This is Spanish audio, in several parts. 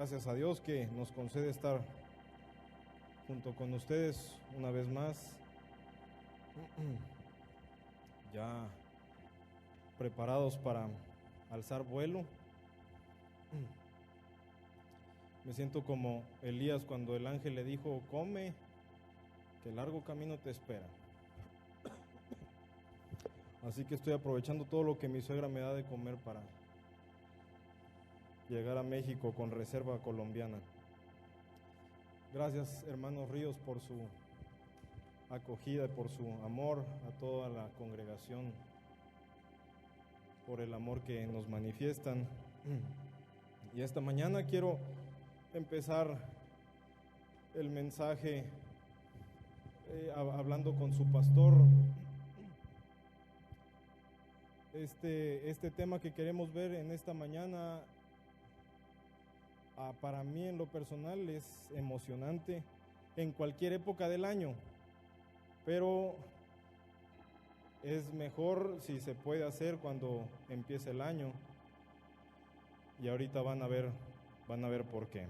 Gracias a Dios que nos concede estar junto con ustedes una vez más, ya preparados para alzar vuelo. Me siento como Elías cuando el ángel le dijo: come, que el largo camino te espera. Así que estoy aprovechando todo lo que mi suegra me da de comer para llegar a México con reserva colombiana. Gracias, hermanos Ríos, por su acogida y por su amor, a toda la congregación, por el amor que nos manifiestan. Y esta mañana quiero empezar el mensaje hablando con su pastor. Este tema que queremos ver en esta mañana, para mí en lo personal es emocionante en cualquier época del año, pero es mejor si se puede hacer cuando empiece el año, y ahorita van a ver por qué.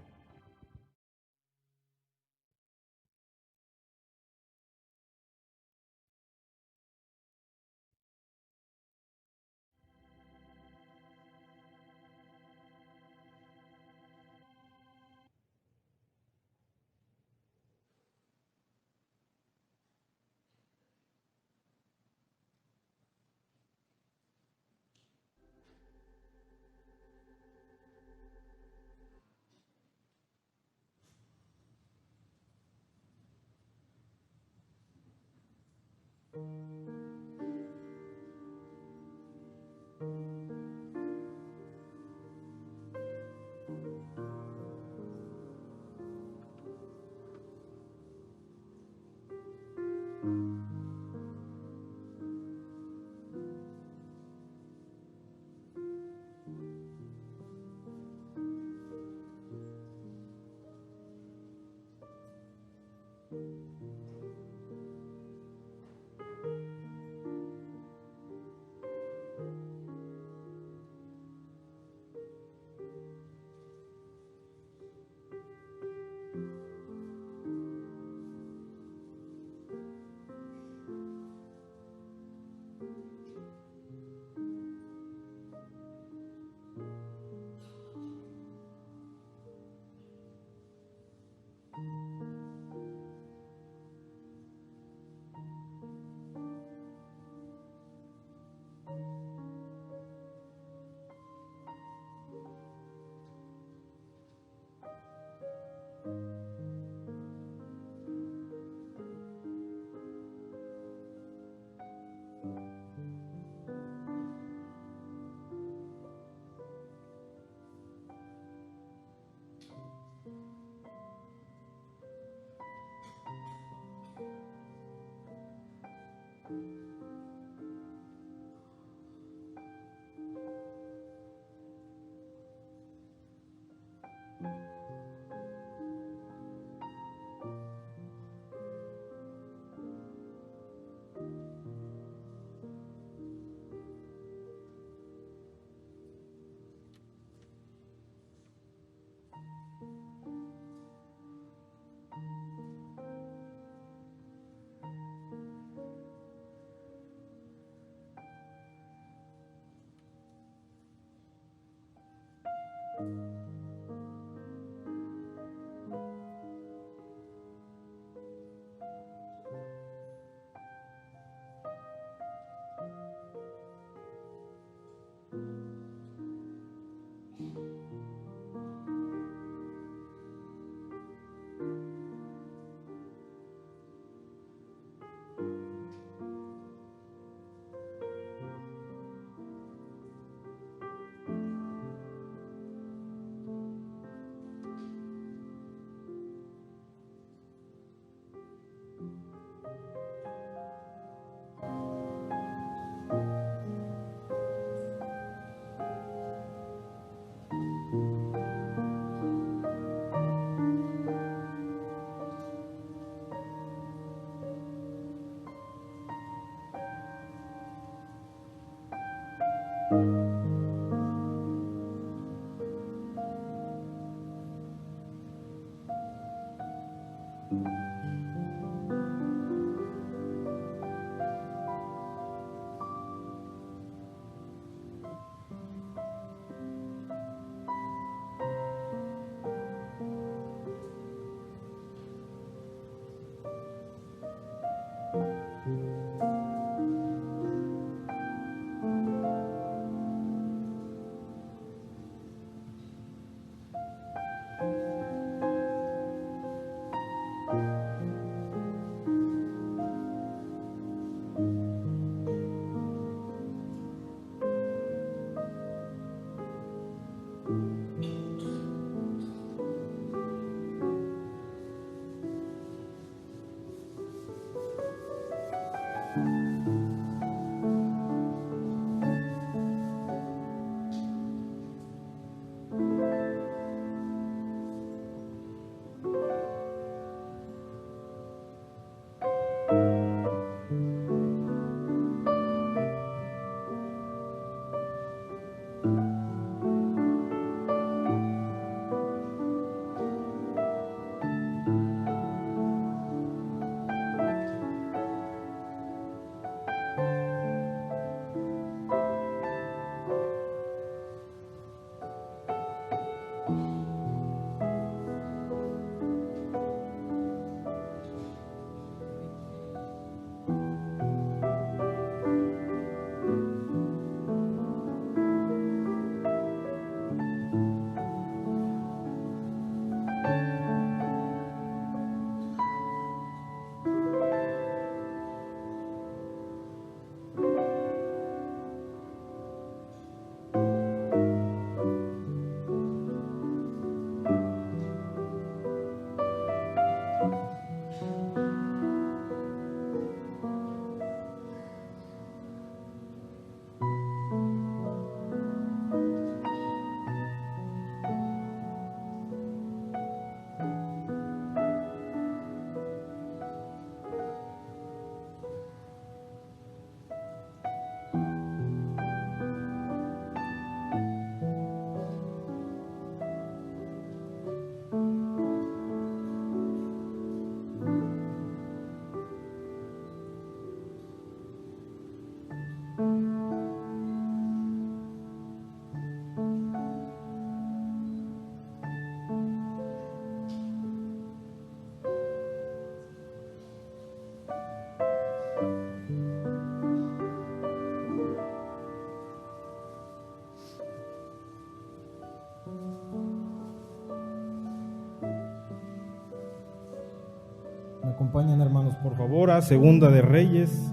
Me acompañan, hermanos, por favor, a Segunda de Reyes.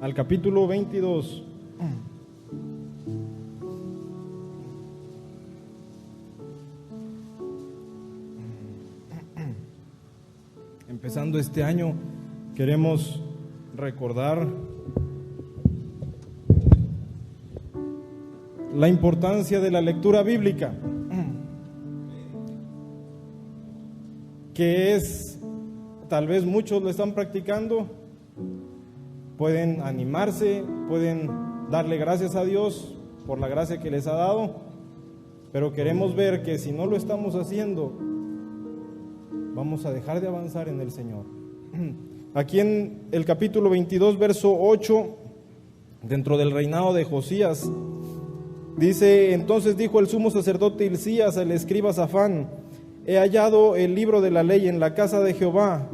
Al capítulo 22. Empezando este año, queremos recordar la importancia de la lectura bíblica, que es, tal vez muchos lo están practicando, pueden animarse, pueden darle gracias a Dios por la gracia que les ha dado, pero queremos ver que si no lo estamos haciendo, vamos a dejar de avanzar en el Señor. Aquí en el capítulo 22, verso 8, dentro del reinado de Josías, dice: entonces dijo el sumo sacerdote Hilcías al escriba Safán: he hallado el libro de la ley en la casa de Jehová.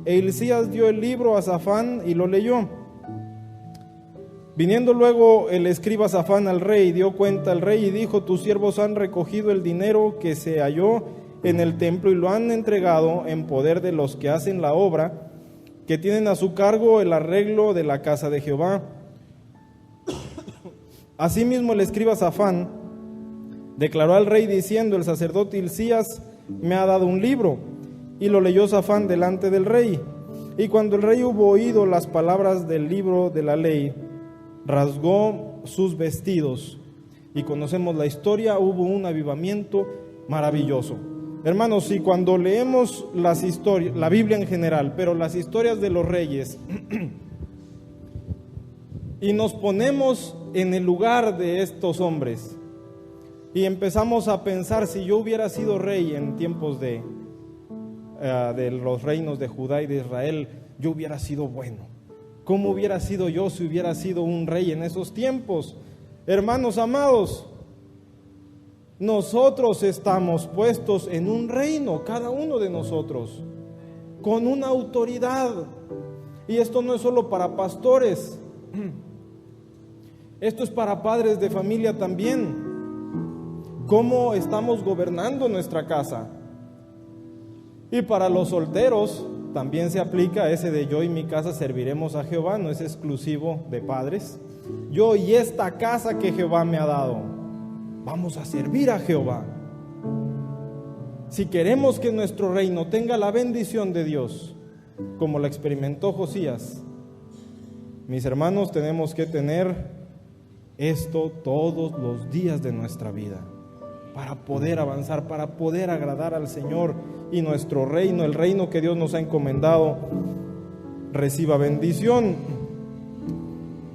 E Hilcías dio el libro a Safán y lo leyó. Viniendo luego el escriba Safán al rey, dio cuenta al rey y dijo: tus siervos han recogido el dinero que se halló en el templo y lo han entregado en poder de los que hacen la obra, que tienen a su cargo el arreglo de la casa de Jehová. Asimismo el escriba Safán declaró al rey diciendo: el sacerdote Hilcías me ha dado un libro. Y lo leyó Safán delante del rey. Y cuando el rey hubo oído las palabras del libro de la ley, rasgó sus vestidos. Y conocemos la historia, hubo un avivamiento maravilloso. Hermanos, si cuando leemos las historias, la Biblia en general, pero las historias de los reyes, y nos ponemos en el lugar de estos hombres, y empezamos a pensar, si yo hubiera sido rey en tiempos de los reinos de Judá y de Israel, yo hubiera sido bueno. ¿Cómo hubiera sido yo si hubiera sido un rey en esos tiempos? Hermanos amados, nosotros estamos puestos en un reino, cada uno de nosotros, con una autoridad. Y esto no es solo para pastores, esto es para padres de familia también. ¿Cómo estamos gobernando nuestra casa? Y para los solteros también se aplica ese de yo y mi casa serviremos a Jehová, no es exclusivo de padres. Yo y esta casa que Jehová me ha dado, vamos a servir a Jehová. Si queremos que nuestro reino tenga la bendición de Dios, como la experimentó Josías, mis hermanos, tenemos que tener esto todos los días de nuestra vida, para poder avanzar, para poder agradar al Señor, y nuestro reino, el reino que Dios nos ha encomendado, reciba bendición.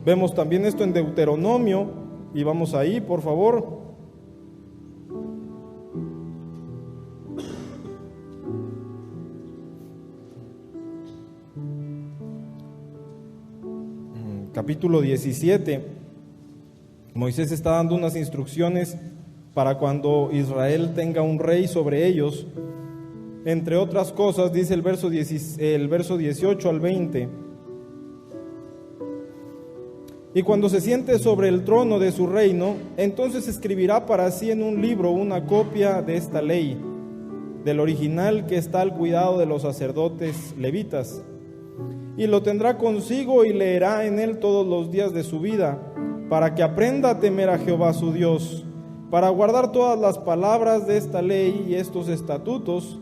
Vemos también esto en Deuteronomio, y vamos ahí, por favor. Capítulo 17. Moisés está dando unas instrucciones para cuando Israel tenga un rey sobre ellos. Entre otras cosas, dice el verso 18 al 20: y cuando se siente sobre el trono de su reino, entonces escribirá para sí en un libro una copia de esta ley, del original que está al cuidado de los sacerdotes levitas, y lo tendrá consigo y leerá en él todos los días de su vida, para que aprenda a temer a Jehová su Dios, para guardar todas las palabras de esta ley y estos estatutos,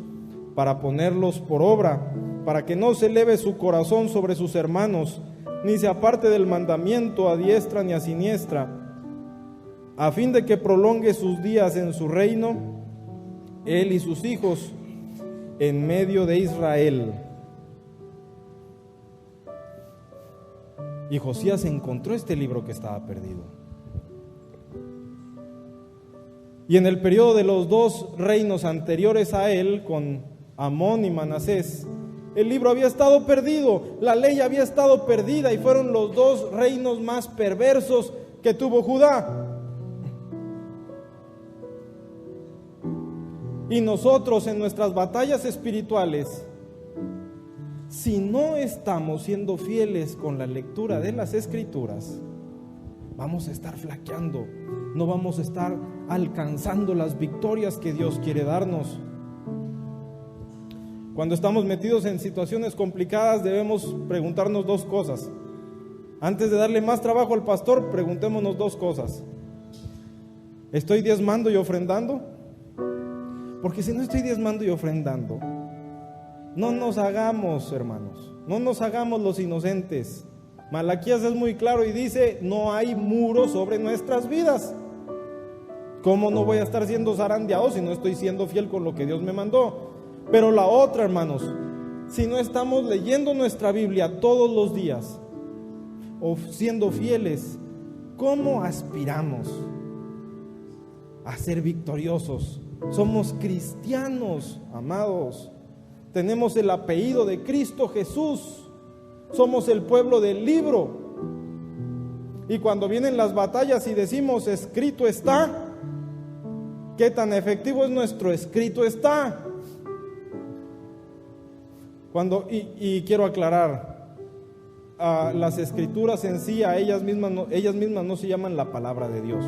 para ponerlos por obra, para que no se eleve su corazón sobre sus hermanos, ni se aparte del mandamiento a diestra ni a siniestra, a fin de que prolongue sus días en su reino, él y sus hijos, en medio de Israel. Y Josías encontró este libro que estaba perdido. Y en el periodo de los dos reinos anteriores a él, con Amón y Manasés, el libro había estado perdido, la ley había estado perdida, y fueron los dos reinos más perversos que tuvo Judá. Y nosotros en nuestras batallas espirituales, si no estamos siendo fieles con la lectura de las Escrituras, vamos a estar flaqueando, no vamos a estar alcanzando las victorias que Dios quiere darnos. Cuando estamos metidos en situaciones complicadas, debemos preguntarnos dos cosas. Antes de darle más trabajo al pastor, preguntémonos dos cosas. ¿Estoy diezmando y ofrendando? Porque si no estoy diezmando y ofrendando, no nos hagamos, hermanos, no nos hagamos los inocentes. Malaquías es muy claro y dice: no hay muro sobre nuestras vidas. ¿Cómo no voy a estar siendo zarandeado si no estoy siendo fiel con lo que Dios me mandó? Pero la otra, hermanos, si no estamos leyendo nuestra Biblia todos los días o siendo fieles, ¿cómo aspiramos a ser victoriosos? Somos cristianos, amados. Tenemos el apellido de Cristo Jesús. Somos el pueblo del libro. Y cuando vienen las batallas y decimos escrito está, ¿qué tan efectivo es nuestro escrito está? Y quiero aclarar, las escrituras en sí, ellas mismas no se llaman la palabra de Dios.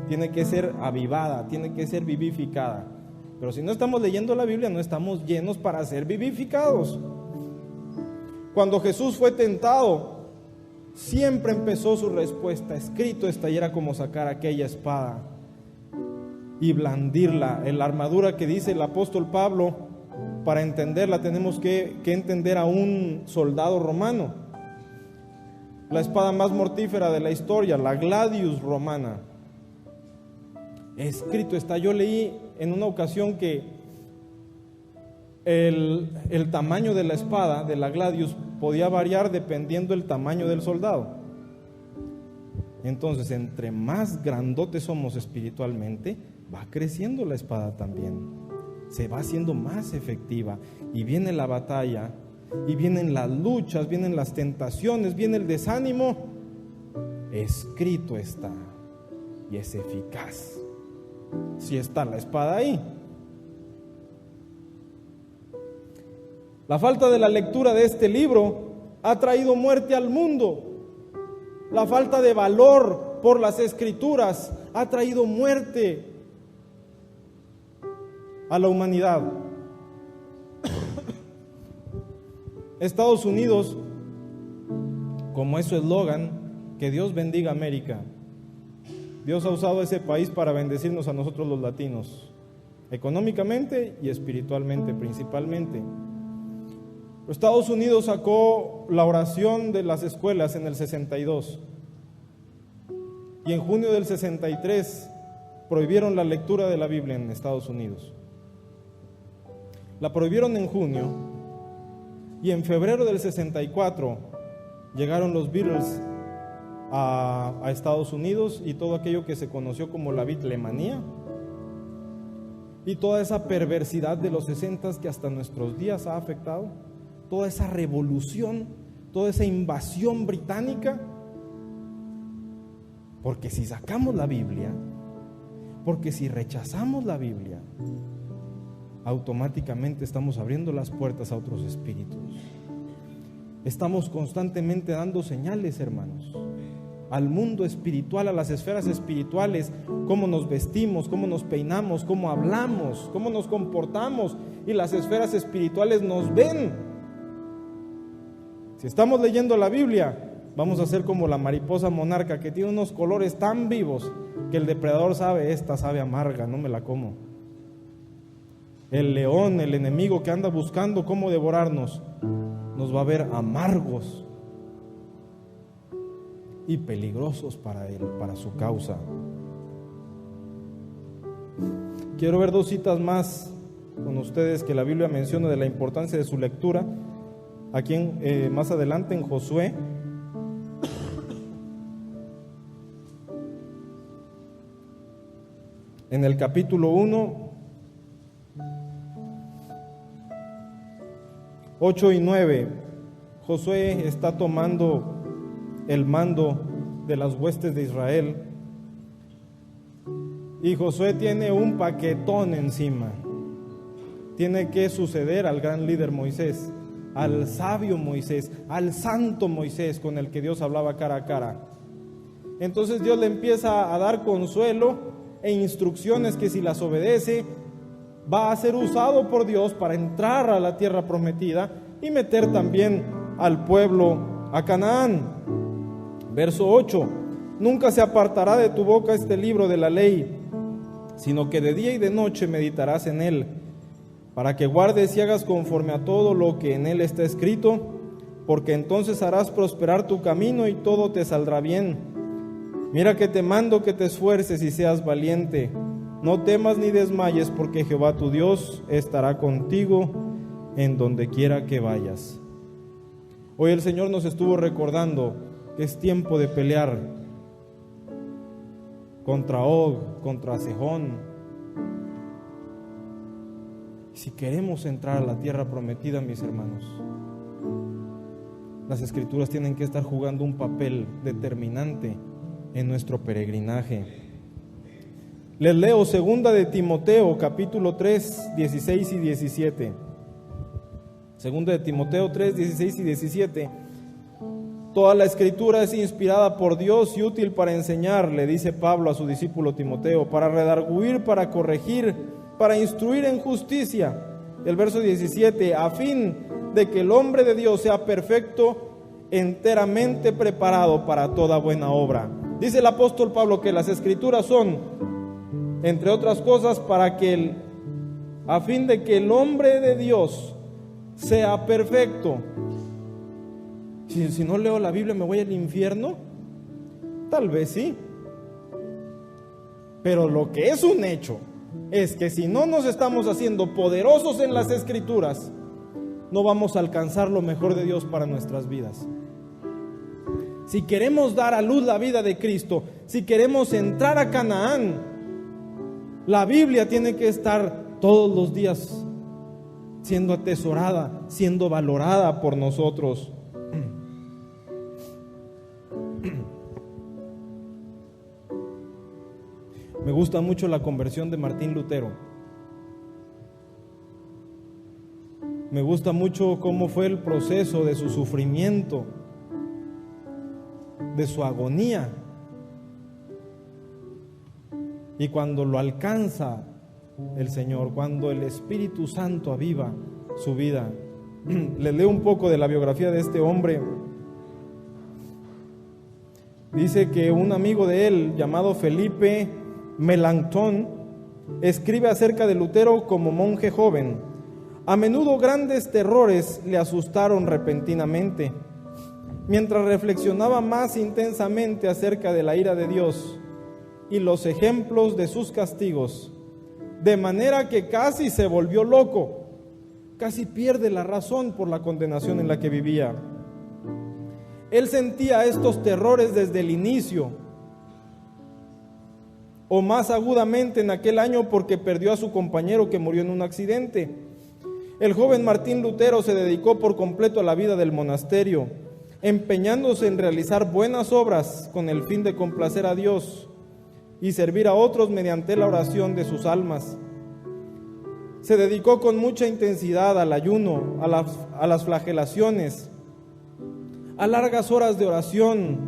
Tiene que ser avivada, tiene que ser vivificada. Pero si no estamos leyendo la Biblia, no estamos llenos para ser vivificados. Cuando Jesús fue tentado, siempre empezó su respuesta: escrito está, y era como sacar aquella espada y blandirla. En la armadura que dice el apóstol Pablo, para entenderla tenemos que entender a un soldado romano. la espada más mortífera de la historia, la gladius romana. Escrito está. Yo leí en una ocasión que el tamaño de la espada, de la gladius, podía variar dependiendo del tamaño del soldado. Entonces, entre más grandotes somos espiritualmente, va creciendo la espada también, se va haciendo más efectiva, y viene la batalla, y vienen las luchas, vienen las tentaciones, viene el desánimo. Escrito está, y es eficaz. Si está la espada ahí. La falta de la lectura de este libro ha traído muerte al mundo. La falta de valor por las Escrituras ha traído muerte a la humanidad. Estados Unidos, como es su eslogan, que Dios bendiga América. Dios ha usado ese país para bendecirnos a nosotros los latinos, económicamente y espiritualmente principalmente. Estados Unidos sacó la oración de las escuelas en el 62, y en junio del 63 prohibieron la lectura de la Biblia en Estados Unidos. La prohibieron en junio, y en febrero del 64 llegaron los Beatles a Estados Unidos, y todo aquello que se conoció como la Beatlemanía y toda esa perversidad de los 60s que hasta nuestros días ha afectado, toda esa revolución, toda esa invasión británica. Porque si sacamos la Biblia, porque si rechazamos la Biblia, automáticamente estamos abriendo las puertas a otros espíritus. Estamos constantemente dando señales, hermanos, al mundo espiritual, a las esferas espirituales, cómo nos vestimos, cómo nos peinamos, cómo hablamos, cómo nos comportamos, y las esferas espirituales nos ven. Si estamos leyendo la Biblia, vamos a ser como la mariposa monarca, que tiene unos colores tan vivos que el depredador sabe: esta sabe amarga, no me la como. El león, el enemigo que anda buscando cómo devorarnos, nos va a ver amargos y peligrosos para él, para su causa. Quiero ver dos citas más con ustedes que la Biblia menciona de la importancia de su lectura. Aquí más adelante en Josué, en el capítulo 1, 8 y 9, Josué está tomando el mando de las huestes de Israel, y Josué tiene un paquetón encima. Tiene que suceder al gran líder Moisés, al sabio Moisés, al santo Moisés con el que Dios hablaba cara a cara. Entonces Dios le empieza a dar consuelo e instrucciones que si las obedece va a ser usado por Dios para entrar a la tierra prometida y meter también al pueblo a Canaán. Verso 8: nunca se apartará de tu boca este libro de la ley, sino que de día y de noche meditarás en él, para que guardes y hagas conforme a todo lo que en él está escrito, porque entonces harás prosperar tu camino y todo te saldrá bien. Mira que te mando que te esfuerces y seas valiente. No temas ni desmayes, porque Jehová tu Dios estará contigo en donde quiera que vayas. Hoy el Señor nos estuvo recordando que es tiempo de pelear contra Og, contra Sejón. Si queremos entrar a la tierra prometida, mis hermanos, las Escrituras tienen que estar jugando un papel determinante en nuestro peregrinaje. Les leo 2 de Timoteo, capítulo 3, 16 y 17. 2 de Timoteo 3, 16 y 17. Toda la Escritura es inspirada por Dios y útil para enseñar, le dice Pablo a su discípulo Timoteo, para redarguir, para corregir, para instruir en justicia. El verso 17, a fin de que el hombre de Dios sea perfecto, enteramente preparado para toda buena obra. Dice el apóstol Pablo que las Escrituras son, entre otras cosas, a fin de que el hombre de Dios sea perfecto. Si no leo la Biblia, ¿me voy al infierno? Tal vez sí. Pero lo que es un hecho es que si no nos estamos haciendo poderosos en las Escrituras, no vamos a alcanzar lo mejor de Dios para nuestras vidas. Si queremos dar a luz la vida de Cristo, si queremos entrar a Canaán, la Biblia tiene que estar todos los días siendo atesorada, siendo valorada por nosotros. Me gusta mucho la conversión de Martín Lutero. Me gusta mucho cómo fue el proceso de su sufrimiento, de su agonía. Y cuando lo alcanza el Señor, cuando el Espíritu Santo aviva su vida. Les leo un poco de la biografía de este hombre. Dice que un amigo de él, llamado Felipe Melanchthon, escribe acerca de Lutero como monje joven. A menudo grandes terrores le asustaron repentinamente. Mientras reflexionaba más intensamente acerca de la ira de Dios y los ejemplos de sus castigos, de manera que casi se volvió loco, casi pierde la razón por la condenación en la que vivía. Él sentía estos terrores desde el inicio, o más agudamente en aquel año porque perdió a su compañero que murió en un accidente. El joven Martín Lutero se dedicó por completo a la vida del monasterio, empeñándose en realizar buenas obras con el fin de complacer a Dios y servir a otros mediante la oración de sus almas. Se dedicó con mucha intensidad al ayuno, a las flagelaciones, a largas horas de oración,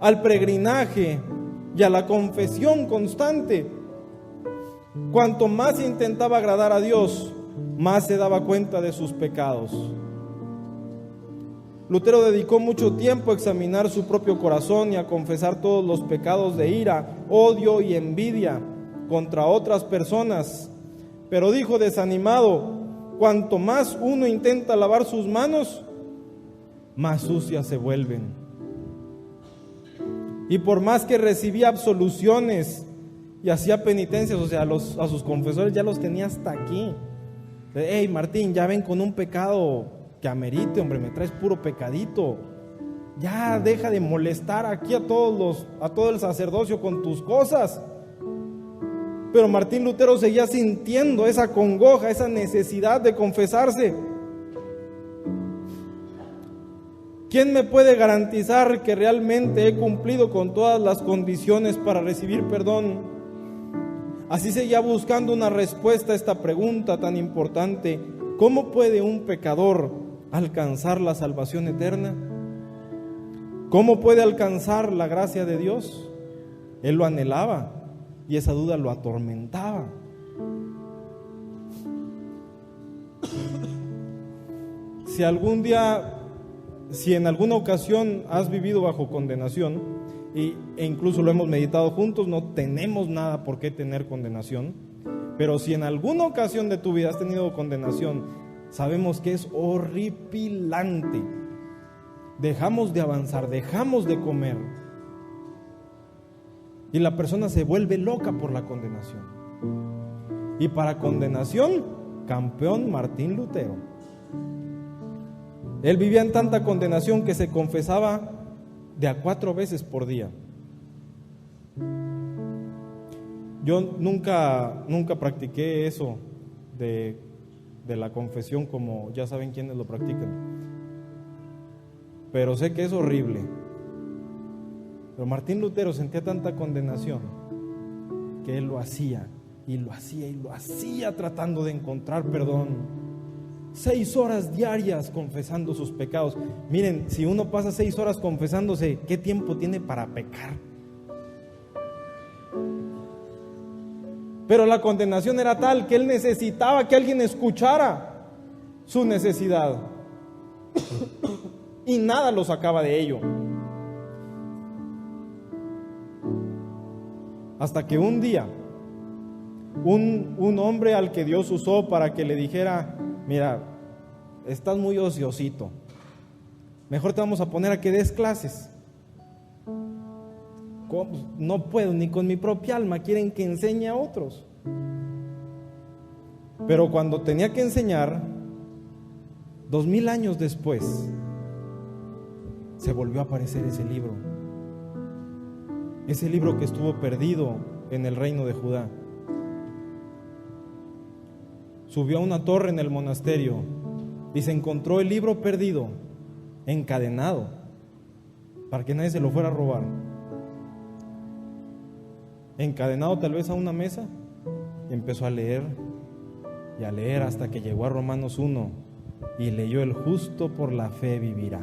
al peregrinaje y a la confesión constante. Cuanto más intentaba agradar a Dios, más se daba cuenta de sus pecados. Lutero dedicó mucho tiempo a examinar su propio corazón y a confesar todos los pecados de ira, odio y envidia contra otras personas. Pero dijo desanimado: cuanto más uno intenta lavar sus manos, más sucias se vuelven. Y por más que recibía absoluciones y hacía penitencias, o sea, a sus confesores ya los tenía hasta aquí. Hey, Martín, ya ven con un pecado que amerite, hombre, me traes puro pecadito. Ya deja de molestar aquí a todo el sacerdocio con tus cosas. Pero Martín Lutero seguía sintiendo esa congoja, esa necesidad de confesarse. ¿Quién me puede garantizar que realmente he cumplido con todas las condiciones para recibir perdón? Así seguía buscando una respuesta a esta pregunta tan importante: ¿cómo puede un pecador alcanzar la salvación eterna? ¿Cómo puede alcanzar la gracia de Dios? Él lo anhelaba y esa duda lo atormentaba. Si en alguna ocasión has vivido bajo condenación, e incluso lo hemos meditado juntos, no tenemos nada por qué tener condenación, pero si en alguna ocasión de tu vida has tenido condenación, sabemos que es horripilante. Dejamos de avanzar, dejamos de comer, y la persona se vuelve loca por la condenación. Y para condenación, campeón Martín Lutero. Él vivía en tanta condenación que se confesaba de a 4 veces por día. Yo nunca practiqué eso de la confesión, como ya saben quiénes lo practican, pero sé que es horrible. Pero Martín Lutero sentía tanta condenación que él lo hacía y lo hacía y lo hacía tratando de encontrar perdón. 6 horas diarias confesando sus pecados. Miren, si uno pasa 6 horas confesándose, ¿qué tiempo tiene para pecar? Pero la condenación era tal que él necesitaba que alguien escuchara su necesidad y nada lo sacaba de ello. Hasta que un día un hombre al que Dios usó para que le dijera: mira, estás muy ociosito, Mejor te vamos a poner a que des clases. ¿Cómo? No puedo ni con mi propia alma, quieren que enseñe a otros. Pero cuando tenía que enseñar, 2000 años después, se volvió a aparecer ese libro. Ese libro que estuvo perdido en el reino de Judá. Subió a una torre en el monasterio y se encontró el libro perdido, encadenado, para que nadie se lo fuera a robar. Encadenado tal vez a una mesa, y empezó a leer y a leer hasta que llegó a Romanos 1 y leyó: el justo por la fe vivirá.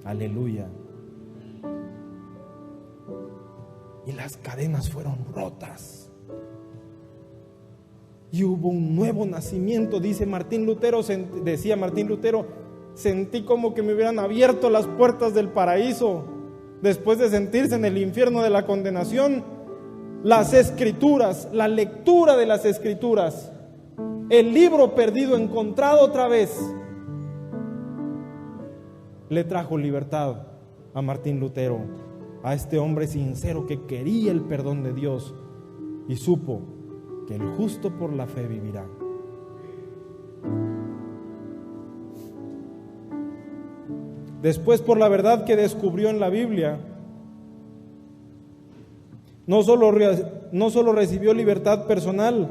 Aleluya. Y las cadenas fueron rotas. Y hubo un nuevo nacimiento, decía Martín Lutero, sentí como que me hubieran abierto las puertas del paraíso después de sentirse en el infierno de la condenación. Las escrituras, la lectura de las escrituras, el libro perdido encontrado otra vez, le trajo libertad a Martín Lutero, a este hombre sincero que quería el perdón de Dios y supo que el justo por la fe vivirá. Después, por la verdad que descubrió en la Biblia, no solo recibió libertad personal,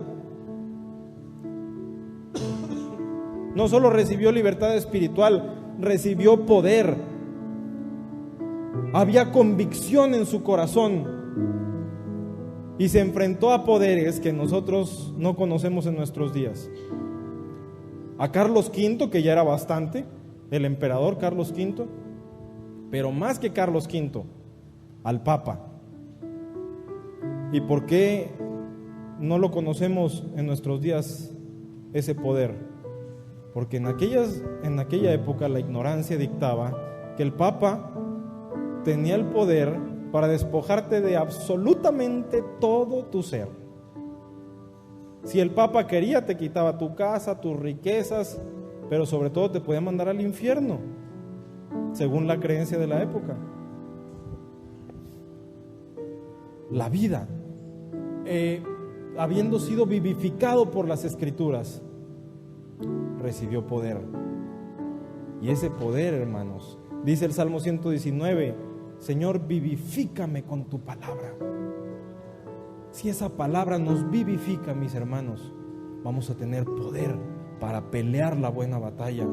no solo recibió libertad espiritual, recibió poder. Había convicción en su corazón y se enfrentó a poderes que nosotros no conocemos en nuestros días. A Carlos V, que ya era bastante, el emperador Carlos V, pero más que Carlos V, al Papa. ¿Y por qué no lo conocemos en nuestros días ese poder? Porque en aquella época la ignorancia dictaba que el Papa tenía el poder para despojarte de absolutamente todo tu ser. Si el Papa quería, te quitaba tu casa, tus riquezas, pero sobre todo te podía mandar al infierno, según la creencia de la época. La vida, habiendo sido vivificado por las Escrituras, recibió poder. Y ese poder, hermanos, dice el Salmo 119, Señor, vivifícame con tu palabra. Si esa palabra nos vivifica, mis hermanos, vamos a tener poder para pelear la buena batalla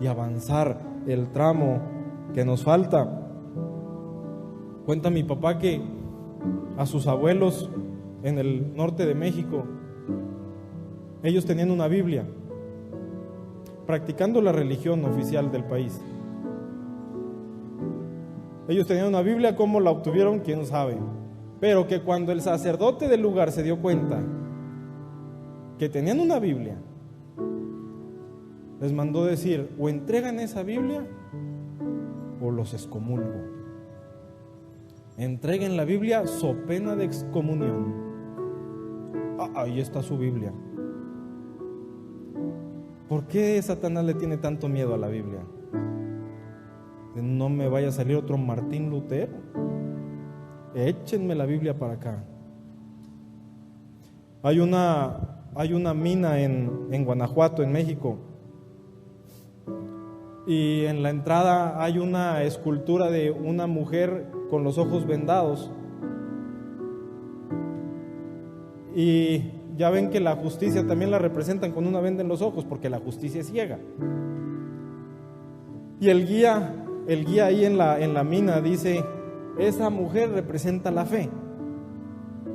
y avanzar el tramo que nos falta. Cuenta mi papá que a sus abuelos en el norte de México, ellos tenían una Biblia, practicando la religión oficial del país. Ellos tenían una Biblia, ¿cómo la obtuvieron? Quién sabe. Pero que cuando el sacerdote del lugar se dio cuenta que tenían una Biblia, les mandó decir: o entregan esa Biblia o los excomulgo. Entreguen la Biblia so pena de excomunión. Ahí está su Biblia. ¿Por qué Satanás le tiene tanto miedo a la Biblia? No me vaya a salir otro Martín Lutero. Échenme la Biblia para acá. Hay una mina en Guanajuato, en México, y en la entrada hay una escultura de una mujer con los ojos vendados. Y ya ven que la justicia también la representan con una venda en los ojos, porque la justicia es ciega. Y el guía ahí en la mina dice: esa mujer representa la fe,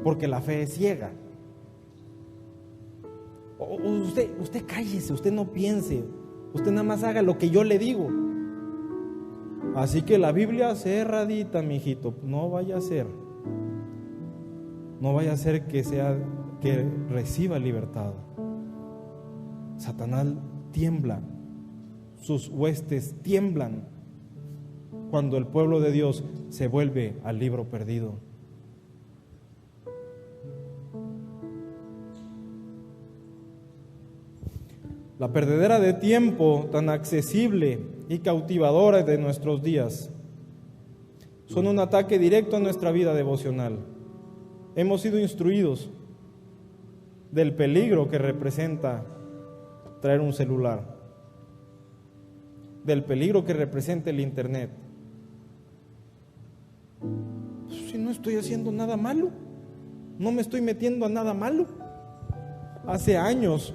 porque la fe es ciega. Usted cállese, usted no piense, usted nada más haga lo que yo le digo. Así que la Biblia cerradita, mijito, no vaya a ser que reciba libertad. Satanás tiembla, sus huestes tiemblan cuando el pueblo de Dios se vuelve al libro perdido. La perdedera de tiempo tan accesible y cautivadora de nuestros días son un ataque directo a nuestra vida devocional. Hemos sido instruidos del peligro que representa traer un celular, del peligro que representa el internet. Si no estoy haciendo nada malo, no me estoy metiendo a nada malo. Hace años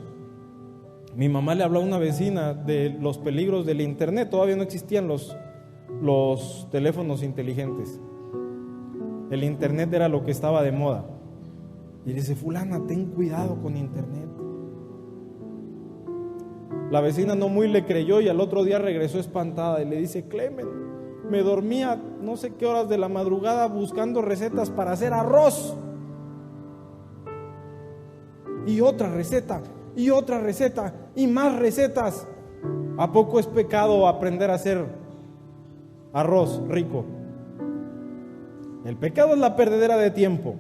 mi mamá le habló a una vecina de los peligros del internet. Todavía no existían los teléfonos inteligentes. El internet era lo que estaba de moda. Y dice: fulana, ten cuidado con internet. La vecina no muy le creyó y al otro día regresó espantada y le dice: Clemen, me dormía no sé qué horas de la madrugada buscando recetas para hacer arroz. Y otra receta, y otra receta, y más recetas. ¿A poco es pecado aprender a hacer arroz rico? El pecado es la perdedera de tiempo.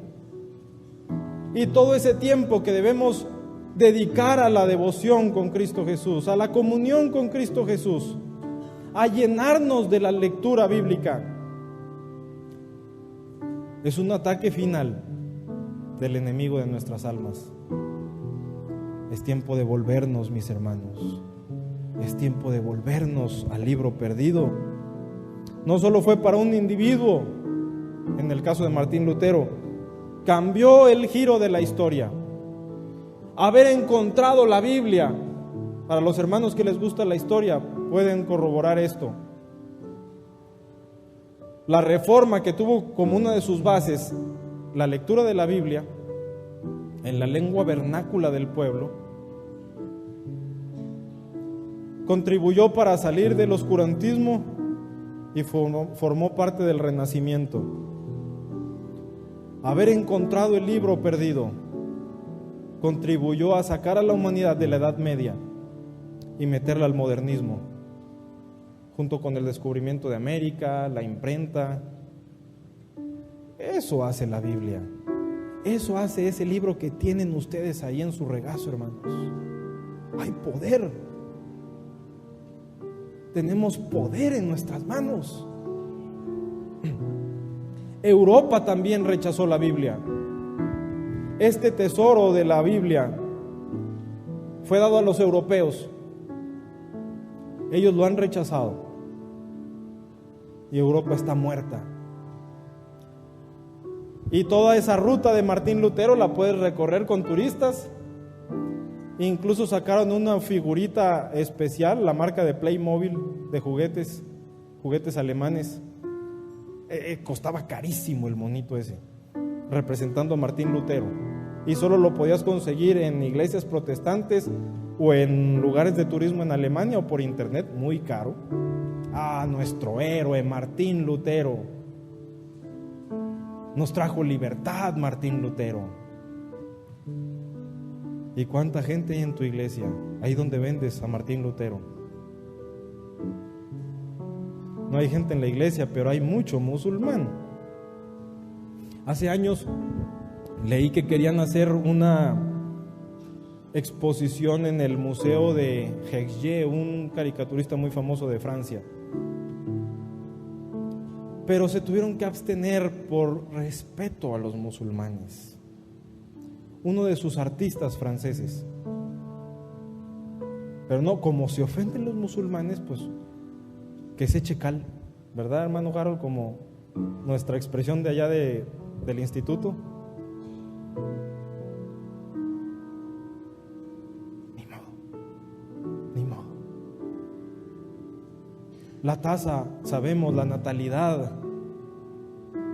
Y todo ese tiempo que debemos dedicar a la devoción con Cristo Jesús, a la comunión con Cristo Jesús, a llenarnos de la lectura bíblica, es un ataque final del enemigo de nuestras almas. Es tiempo de volvernos, mis hermanos. Es tiempo de volvernos al libro perdido. No solo fue para un individuo, en el caso de Martín Lutero, cambió el giro de la historia. Haber encontrado la Biblia, para los hermanos que les gusta la historia, pueden corroborar esto. La reforma que tuvo como una de sus bases la lectura de la Biblia en la lengua vernácula del pueblo, contribuyó para salir del oscurantismo y formó parte del Renacimiento. Haber encontrado el libro perdido contribuyó a sacar a la humanidad de la Edad Media y meterla al modernismo, junto con el descubrimiento de América, la imprenta. Eso hace la Biblia. Eso hace ese libro que tienen ustedes ahí en su regazo, hermanos. Hay poder. Tenemos poder en nuestras manos. Europa también rechazó la Biblia. Este tesoro de la Biblia fue dado a los europeos. Ellos lo han rechazado. Y Europa está muerta. Y toda esa ruta de Martín Lutero la puedes recorrer con turistas. Incluso sacaron una figurita especial, la marca de Playmobil, de juguetes alemanes. Costaba carísimo el monito ese, representando a Martín Lutero. Y solo lo podías conseguir en iglesias protestantes o en lugares de turismo en Alemania o por internet, muy caro. Nuestro héroe Martín Lutero. Nos trajo libertad Martín Lutero. ¿Y cuánta gente hay en tu iglesia? Ahí donde vendes a Martín Lutero. No hay gente en la iglesia, pero hay mucho musulmán. Hace años leí que querían hacer una exposición en el museo de Hergé, un caricaturista muy famoso de Francia. Pero se tuvieron que abstener por respeto a los musulmanes. Uno de sus artistas franceses. Pero no, como se ofenden los musulmanes, pues que se eche cal, ¿verdad, hermano Harold? Como nuestra expresión de allá del instituto. Ni modo. La tasa, sabemos, la natalidad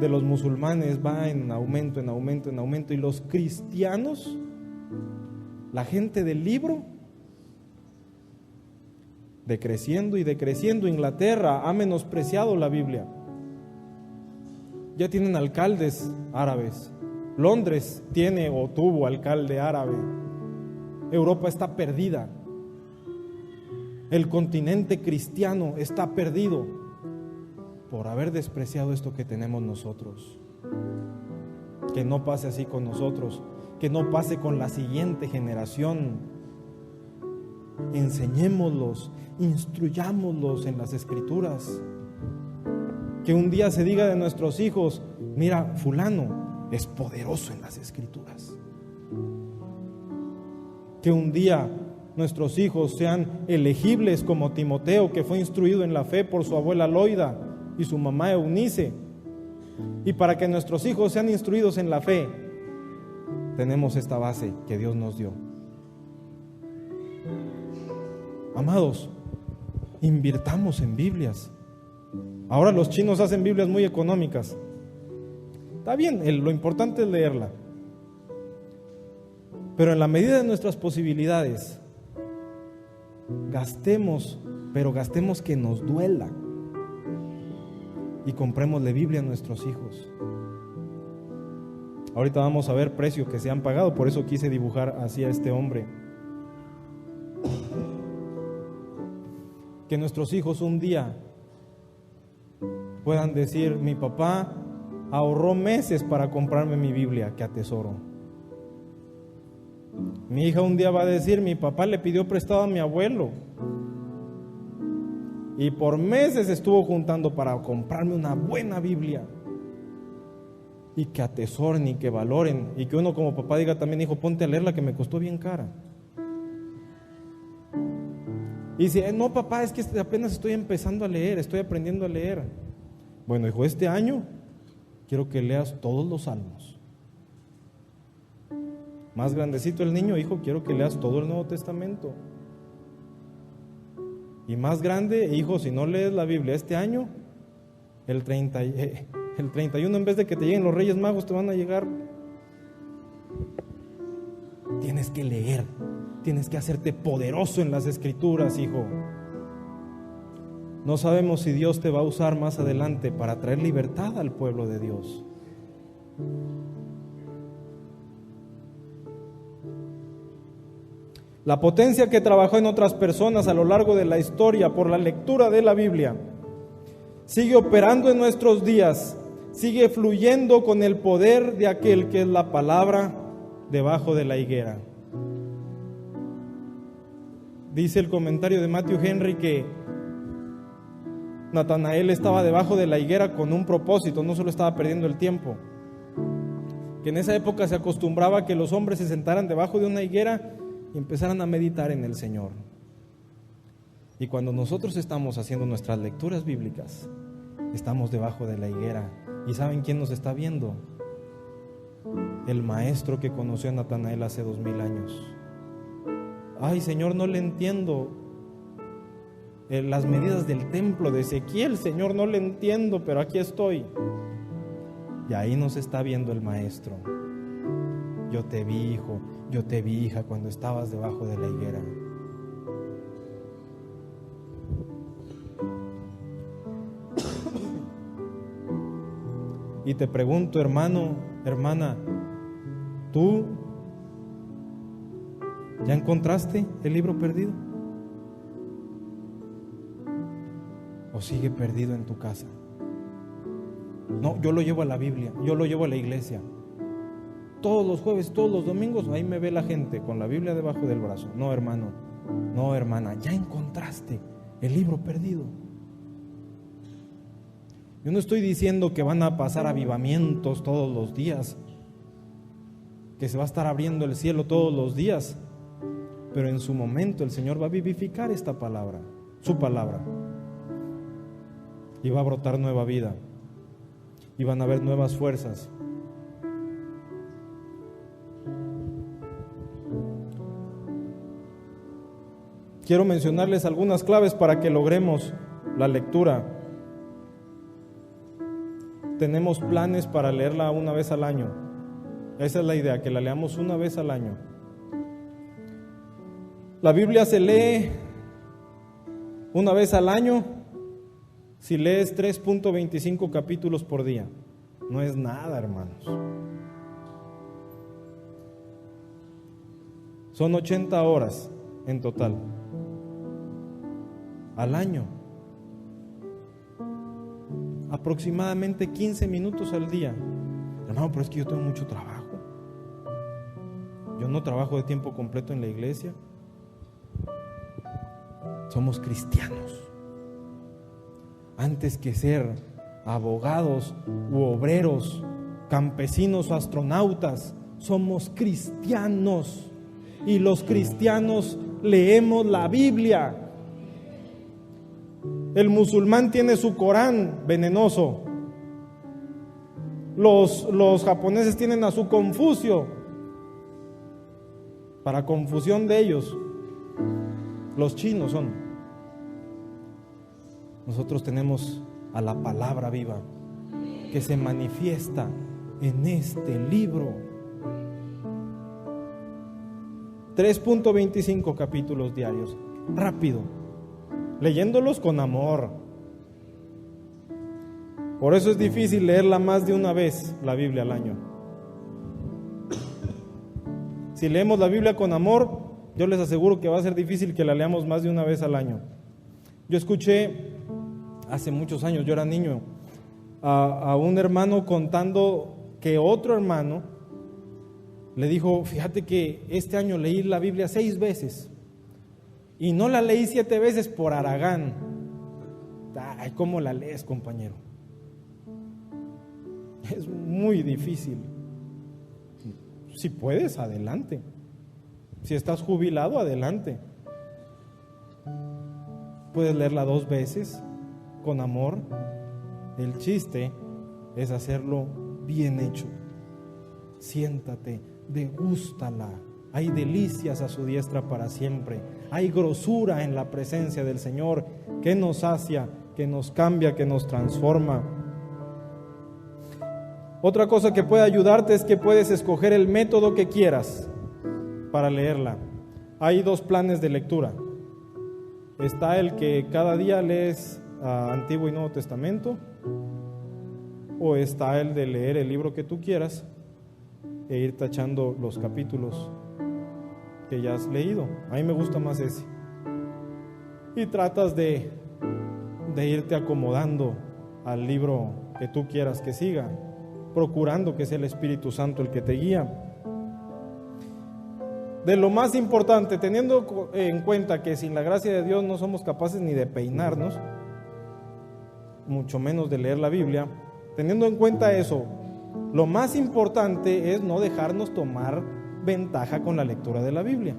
de los musulmanes va en aumento, y los cristianos, la gente del libro, decreciendo y decreciendo. Inglaterra ha menospreciado la Biblia. Ya tienen alcaldes árabes. Londres tiene o tuvo alcalde árabe. Europa está perdida. El continente cristiano está perdido por haber despreciado esto que tenemos nosotros. Que no pase así con nosotros, que no pase con la siguiente generación. enseñémoslos, instruyámoslos en las Escrituras. Que un día se diga de nuestros hijos: mira, fulano es poderoso en las Escrituras. Que un día nuestros hijos sean elegibles como Timoteo, que fue instruido en la fe por su abuela Loida y su mamá Eunice. Y para que nuestros hijos sean instruidos en la fe, tenemos esta base que Dios nos dio. Amados, invirtamos en Biblias. Ahora los chinos hacen Biblias muy económicas. Está bien, lo importante es leerla. Pero en la medida de nuestras posibilidades, gastemos, pero gastemos que nos duela. Y comprémosle Biblia a nuestros hijos. Ahorita vamos a ver precios que se han pagado, por eso quise dibujar así a este hombre. Que nuestros hijos un día puedan decir: mi papá ahorró meses para comprarme mi Biblia, que atesoro. Mi hija un día va a decir: mi papá le pidió prestado a mi abuelo y por meses estuvo juntando para comprarme una buena Biblia. Y que atesoren y que valoren, y que uno como papá diga también: hijo, ponte a leerla, que me costó bien cara. Y dice: no, papá, es que apenas estoy empezando a leer, estoy aprendiendo a leer. Bueno, hijo, este año quiero que leas todos los salmos. Más grandecito el niño: hijo, quiero que leas todo el Nuevo Testamento. Y más grande: hijo, si no lees la Biblia este año, el 31, en vez de que te lleguen los Reyes Magos, te van a llegar. Tienes que leer, tienes que hacerte poderoso en las Escrituras, hijo. No sabemos si Dios te va a usar más adelante para traer libertad al pueblo de Dios. La potencia que trabajó en otras personas a lo largo de la historia por la lectura de la Biblia sigue operando en nuestros días, sigue fluyendo con el poder de aquel que es la palabra debajo de la higuera. Dice el comentario de Matthew Henry que Natanael estaba debajo de la higuera con un propósito, no solo estaba perdiendo el tiempo. Que en esa época se acostumbraba que los hombres se sentaran debajo de una higuera y empezaran a meditar en el Señor. Y cuando nosotros estamos haciendo nuestras lecturas bíblicas, estamos debajo de la higuera. ¿Y saben quién nos está viendo? El maestro que conoció a Natanael hace 2000 años. Ay, Señor, no le entiendo las medidas del templo de Ezequiel, Señor, no le entiendo, pero aquí estoy. Y ahí nos está viendo el maestro. Yo te vi, hijo, yo te vi, hija, cuando estabas debajo de la higuera. Y te pregunto, hermano, hermana, ¿tú ya encontraste el libro perdido? ¿O sigue perdido en tu casa? No, yo lo llevo a la Biblia, yo lo llevo a la iglesia. Todos los jueves, todos los domingos, ahí me ve la gente con la Biblia debajo del brazo. No, hermano, no, hermana, ya encontraste el libro perdido. Yo no estoy diciendo que van a pasar avivamientos todos los días, que se va a estar abriendo el cielo todos los días, pero en su momento el Señor va a vivificar esta palabra, su palabra, y va a brotar nueva vida, y van a haber nuevas fuerzas. Quiero mencionarles algunas claves para que logremos la lectura. Tenemos planes para leerla una vez al año. Esa es la idea, que la leamos una vez al año. La Biblia se lee una vez al año si lees 3.25 capítulos por día. No es nada, hermanos. Son 80 horas en total al año. Aproximadamente 15 minutos al día. Hermano, pero es que yo tengo mucho trabajo. Yo no trabajo de tiempo completo en la iglesia. Somos cristianos. Antes que ser abogados u obreros, campesinos o astronautas, somos cristianos. Y los cristianos leemos la Biblia. El musulmán tiene su Corán venenoso. Los japoneses tienen a su Confucio. Para confusión de ellos, los chinos son. Nosotros tenemos a la palabra viva que se manifiesta en este libro. 3.25 capítulos diarios, rápido, leyéndolos con amor. Por eso es difícil leerla más de una vez, la Biblia al año. Si leemos la Biblia con amor, yo les aseguro que va a ser difícil que la leamos más de una vez al año. Yo escuché hace muchos años, yo era niño, a un hermano contando que otro hermano le dijo: fíjate que este año leí la Biblia 6 veces y no la leí 7 veces por haragán. Ay, ¿cómo la lees, compañero? Es muy difícil. Si puedes, adelante. Si estás jubilado, adelante. Puedes leerla 2 veces con amor. El chiste es hacerlo bien hecho. Siéntate, degústala. Hay delicias a su diestra para siempre. Hay grosura en la presencia del Señor que nos sacia, que nos cambia, que nos transforma. Otra cosa que puede ayudarte es que puedes escoger el método que quieras para leerla. Hay 2 planes de lectura. Está el que cada día lees Antiguo y Nuevo Testamento, o está el de leer el libro que tú quieras e ir tachando los capítulos que ya has leído. A mí me gusta más ese. Y tratas de irte acomodando al libro que tú quieras que siga, procurando que sea el Espíritu Santo el que te guía. De lo más importante, teniendo en cuenta que sin la gracia de Dios no somos capaces ni de peinarnos, mucho menos de leer la Biblia, teniendo en cuenta eso, lo más importante es no dejarnos tomar ventaja con la lectura de la Biblia.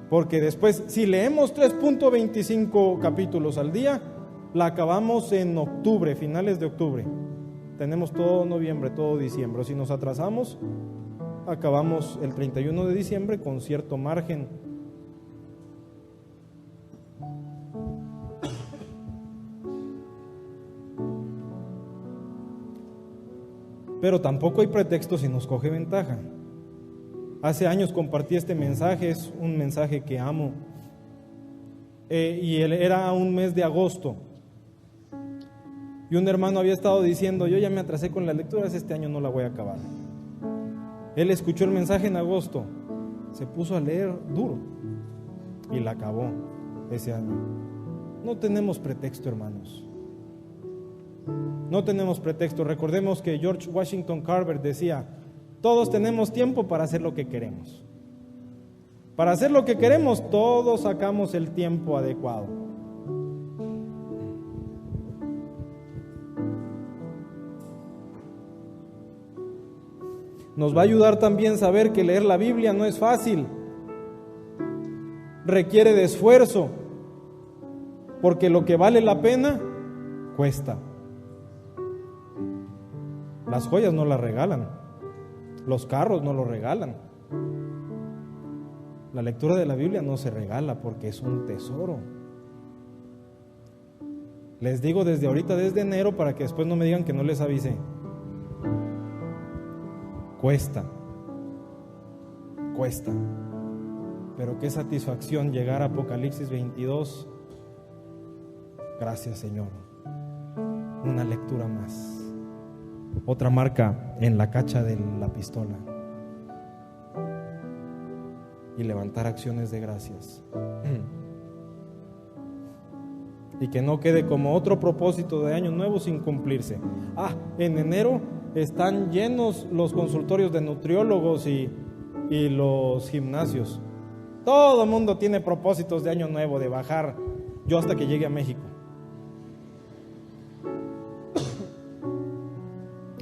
Porque después, si leemos 3.25 capítulos al día, la acabamos en octubre, finales de octubre. Tenemos todo noviembre, todo diciembre. Si nos atrasamos, acabamos el 31 de diciembre con cierto margen. Pero tampoco hay pretexto si nos coge ventaja. Hace años compartí este mensaje, es un mensaje que amo. Y era un mes de agosto. Y un hermano había estado diciendo: yo ya me atrasé con las lecturas, este año no la voy a acabar. Él escuchó el mensaje en agosto, se puso a leer duro y la acabó ese año. No tenemos pretexto, hermanos. No tenemos pretexto. Recordemos que George Washington Carver decía: todos tenemos tiempo para hacer lo que queremos. Para hacer lo que queremos, todos sacamos el tiempo adecuado. Nos va a ayudar también saber que leer la Biblia no es fácil. Requiere de esfuerzo, porque lo que vale la pena cuesta. Las joyas no las regalan, los carros no los regalan. La lectura de la Biblia no se regala porque es un tesoro. Les digo desde ahorita, desde enero, para que después no me digan que no les avisé. Cuesta, pero qué satisfacción llegar a Apocalipsis 22. Gracias, Señor. Una lectura más, otra marca en la cacha de la pistola, y levantar acciones de gracias. Y que no quede como otro propósito de año nuevo sin cumplirse. En enero están llenos los consultorios de nutriólogos y los gimnasios. Todo el mundo tiene propósitos de año nuevo, de bajar. Yo hasta que llegue a México.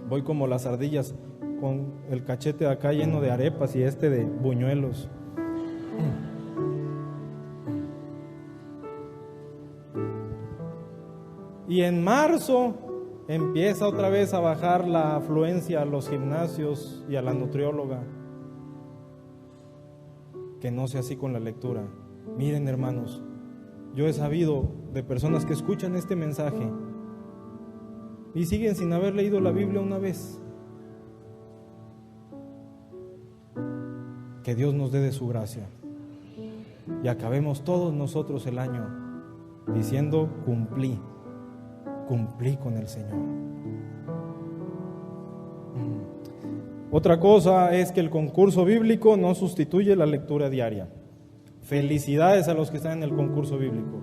Voy como las ardillas, con el cachete de acá lleno de arepas y este de buñuelos. Y en marzo empieza otra vez a bajar la afluencia a los gimnasios y a la nutrióloga. Que no sea así con la lectura. Miren, hermanos, yo he sabido de personas que escuchan este mensaje y siguen sin haber leído la Biblia una vez. Que Dios nos dé de su gracia y acabemos todos nosotros el año diciendo: cumplí con el Señor. Otra cosa es que el concurso bíblico no sustituye la lectura diaria. Felicidades a los que están en el concurso bíblico.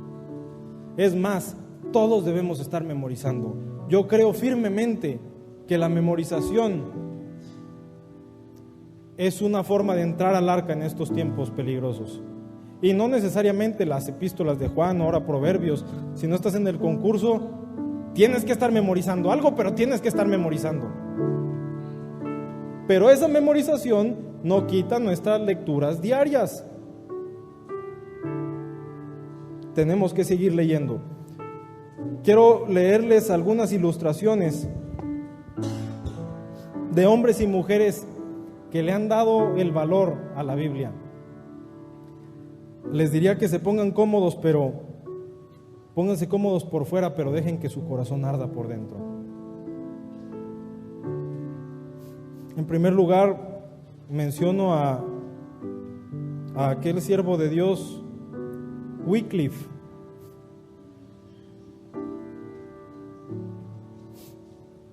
Es más, todos debemos estar memorizando. Yo creo firmemente que la memorización es una forma de entrar al arca en estos tiempos peligrosos. Y no necesariamente las epístolas de Juan, ahora Proverbios. Si no estás en el concurso, tienes que estar memorizando algo, pero tienes que estar memorizando. Pero esa memorización no quita nuestras lecturas diarias. Tenemos que seguir leyendo. Quiero leerles algunas ilustraciones de hombres y mujeres que le han dado el valor a la Biblia. Les diría que se pongan cómodos, pero pónganse cómodos por fuera, pero dejen que su corazón arda por dentro. En primer lugar, menciono a aquel siervo de Dios, Wycliffe.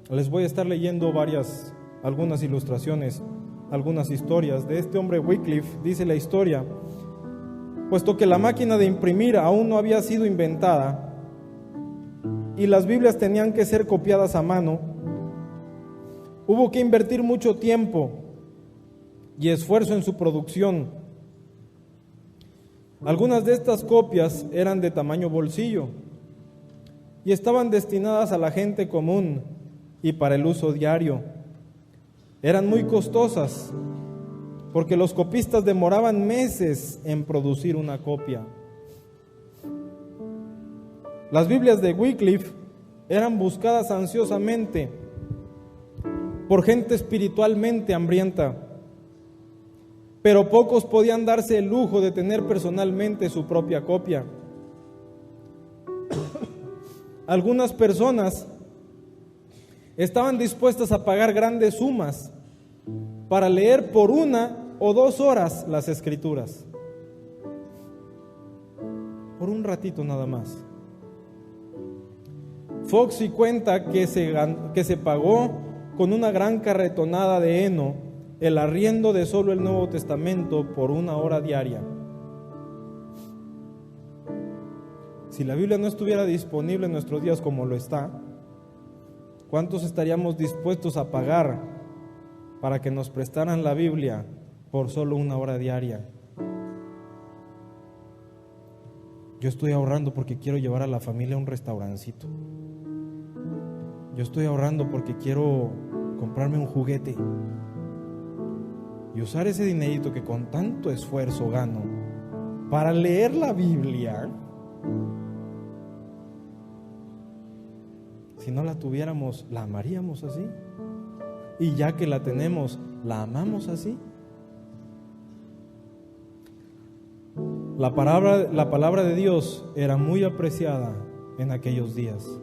Les voy a estar leyendo algunas ilustraciones, algunas historias de este hombre Wycliffe. Dice la historia: puesto que la máquina de imprimir aún no había sido inventada y las Biblias tenían que ser copiadas a mano, hubo que invertir mucho tiempo y esfuerzo en su producción. Algunas de estas copias eran de tamaño bolsillo y estaban destinadas a la gente común y para el uso diario. Eran muy costosas porque los copistas demoraban meses en producir una copia. Las Biblias de Wycliffe eran buscadas ansiosamente por gente espiritualmente hambrienta, pero pocos podían darse el lujo de tener personalmente su propia copia. Algunas personas estaban dispuestas a pagar grandes sumas para leer por 1 o 2 horas las Escrituras, por un ratito nada más. Foxy cuenta que se pagó con una gran carretonada de heno el arriendo de solo el Nuevo Testamento por 1 hora diaria. Si la Biblia no estuviera disponible en nuestros días como lo está, ¿cuántos estaríamos dispuestos a pagar para que nos prestaran la Biblia por solo 1 hora diaria? Yo estoy ahorrando porque quiero llevar a la familia a un restaurancito. Yo estoy ahorrando porque quiero comprarme un juguete y usar ese dinerito que con tanto esfuerzo gano para leer la Biblia. Si no la tuviéramos, ¿la amaríamos así? Y ya que la tenemos, ¿la amamos así? La palabra de Dios era muy apreciada en aquellos días.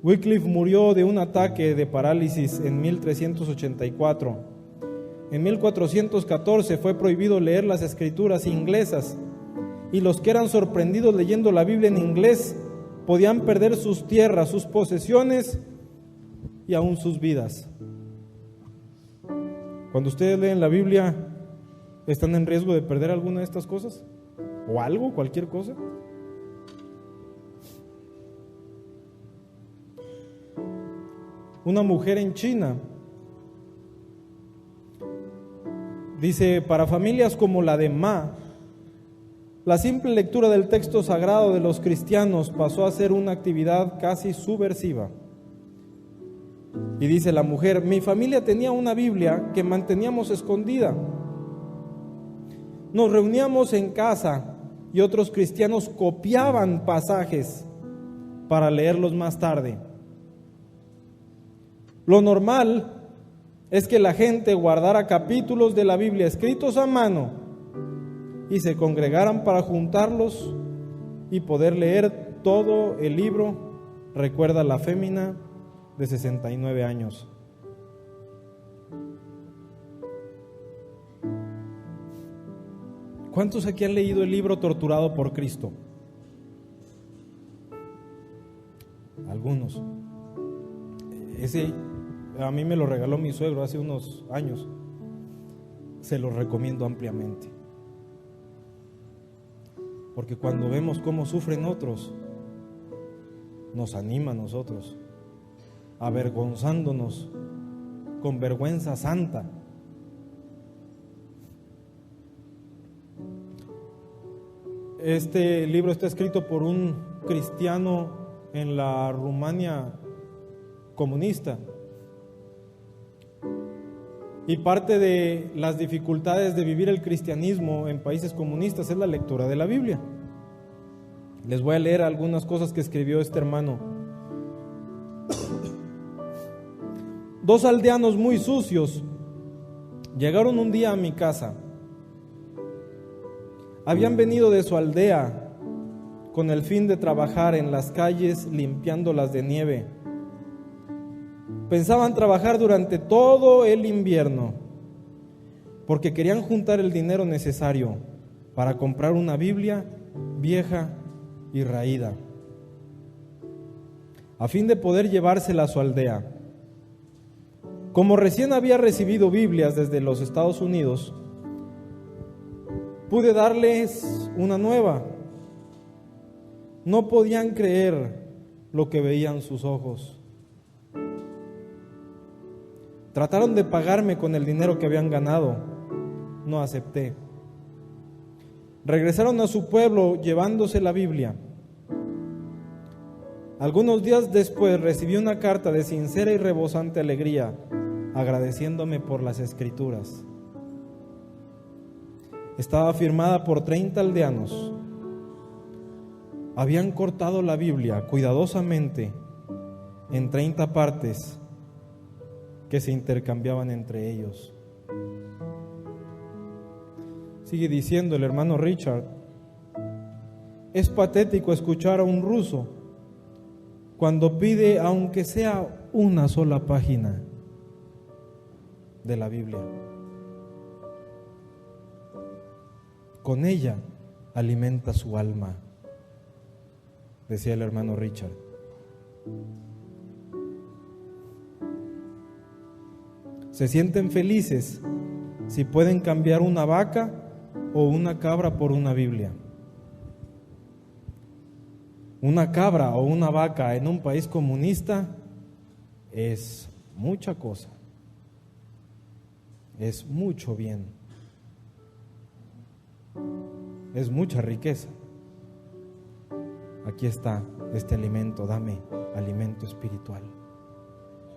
Wycliffe murió de un ataque de parálisis en 1384. En 1414 fue prohibido leer las escrituras inglesas, y los que eran sorprendidos leyendo la Biblia en inglés podían perder sus tierras, sus posesiones y aún sus vidas. Cuando ustedes leen la Biblia, ¿están en riesgo de perder alguna de estas cosas? ¿O algo, cualquier cosa? Una mujer en China Dice, para familias como la de Ma, la simple lectura del texto sagrado de los cristianos pasó a ser una actividad casi subversiva. Y dice la mujer, mi familia tenía una Biblia que manteníamos escondida. Nos reuníamos en casa y otros cristianos copiaban pasajes para leerlos más tarde. Lo normal es que la gente guardara capítulos de la Biblia escritos a mano y se congregaran para juntarlos y poder leer todo el libro, recuerda la fémina de 69 años. ¿Cuántos aquí han leído el libro Torturado por Cristo? Algunos. Ese a mí me lo regaló mi suegro hace unos años. Se lo recomiendo ampliamente. Porque cuando vemos cómo sufren otros, nos anima a nosotros, avergonzándonos con vergüenza santa. Este libro está escrito por un cristiano en la Rumania comunista. Y parte de las dificultades de vivir el cristianismo en países comunistas es la lectura de la Biblia. Les voy a leer algunas cosas que escribió este hermano. 2 aldeanos muy sucios llegaron un día a mi casa. Habían venido de su aldea con el fin de trabajar en las calles limpiándolas de nieve. Pensaban trabajar durante todo el invierno porque querían juntar el dinero necesario para comprar una Biblia vieja y raída, a fin de poder llevársela a su aldea. Como recién había recibido Biblias desde los Estados Unidos, pude darles una nueva. No podían creer lo que veían sus ojos. Trataron de pagarme con el dinero que habían ganado. No acepté. Regresaron a su pueblo llevándose la Biblia. Algunos días después recibí una carta de sincera y rebosante alegría, agradeciéndome por las escrituras. Estaba firmada por 30 aldeanos. Habían cortado la Biblia cuidadosamente en 30 partes que se intercambiaban entre ellos. Sigue diciendo el hermano Richard, es patético escuchar a un ruso cuando pide aunque sea una sola página de la Biblia. Con ella alimenta su alma, decía el hermano Richard. Se sienten felices si pueden cambiar una vaca o una cabra por una Biblia. Una cabra o una vaca en un país comunista es mucha cosa, es mucho bien, es mucha riqueza. Aquí está este alimento, dame alimento espiritual.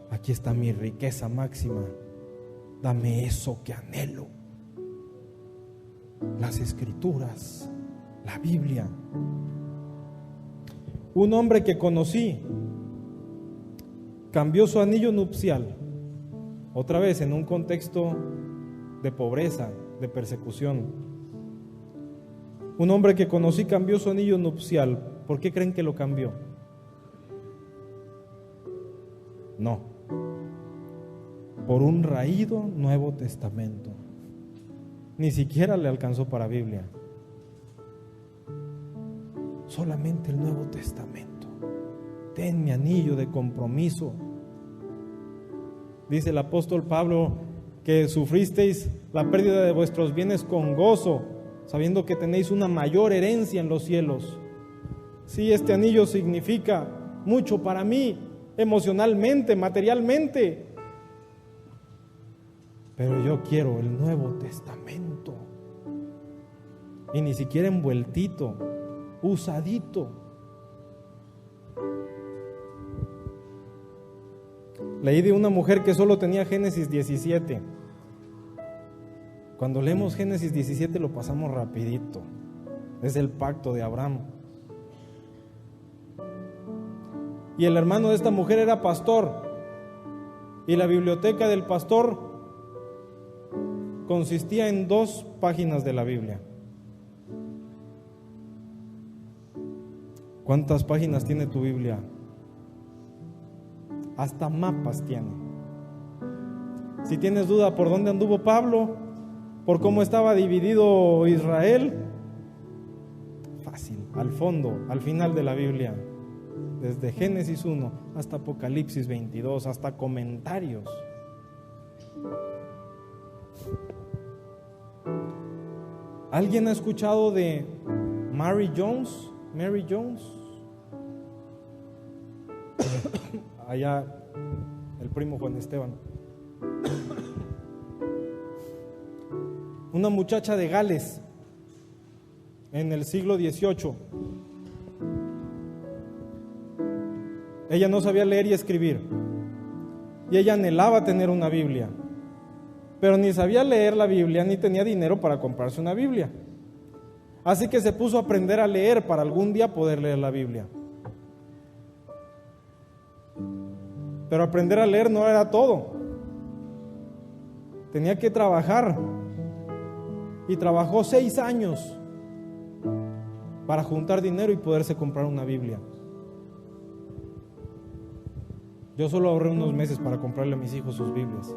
Aquí está mi riqueza máxima, dame eso que anhelo. Las escrituras, la Biblia. Un hombre que conocí cambió su anillo nupcial, otra vez en un contexto de pobreza, de persecución. Un hombre que conocí cambió su anillo nupcial. ¿Por qué creen que lo cambió? No, por un raído Nuevo Testamento. Ni siquiera le alcanzó para Biblia. Solamente el Nuevo Testamento. Ten mi anillo de compromiso. Dice el apóstol Pablo que sufristeis la pérdida de vuestros bienes con gozo, sabiendo que tenéis una mayor herencia en los cielos. Sí, este anillo significa mucho para mí, emocionalmente, materialmente. pero yo quiero el Nuevo Testamento. Y ni siquiera envueltito, usadito. Leí de una mujer que solo tenía Génesis 17. Cuando leemos Génesis 17 lo pasamos rapidito. Es el pacto de Abraham. Y el hermano de esta mujer era pastor. Y la biblioteca del pastor consistía en 2 páginas de la Biblia. ¿Cuántas páginas tiene tu Biblia? Hasta mapas tiene. Si tienes duda por dónde anduvo Pablo, por cómo estaba dividido Israel, fácil, al fondo, al final de la Biblia, desde Génesis 1 hasta Apocalipsis 22, hasta comentarios. ¿Alguien ha escuchado de Mary Jones? Mary Jones. Allá el primo Juan Esteban. Una muchacha de Gales en el siglo XVIII. Ella no sabía leer y escribir, y ella anhelaba tener una Biblia, pero ni sabía leer la Biblia ni tenía dinero para comprarse una Biblia. Así que se puso a aprender a leer para algún día poder leer la Biblia. Pero aprender a leer no era todo. Tenía que trabajar. Y trabajó 6 años para juntar dinero y poderse comprar una Biblia. Yo solo ahorré unos meses para comprarle a mis hijos sus Biblias.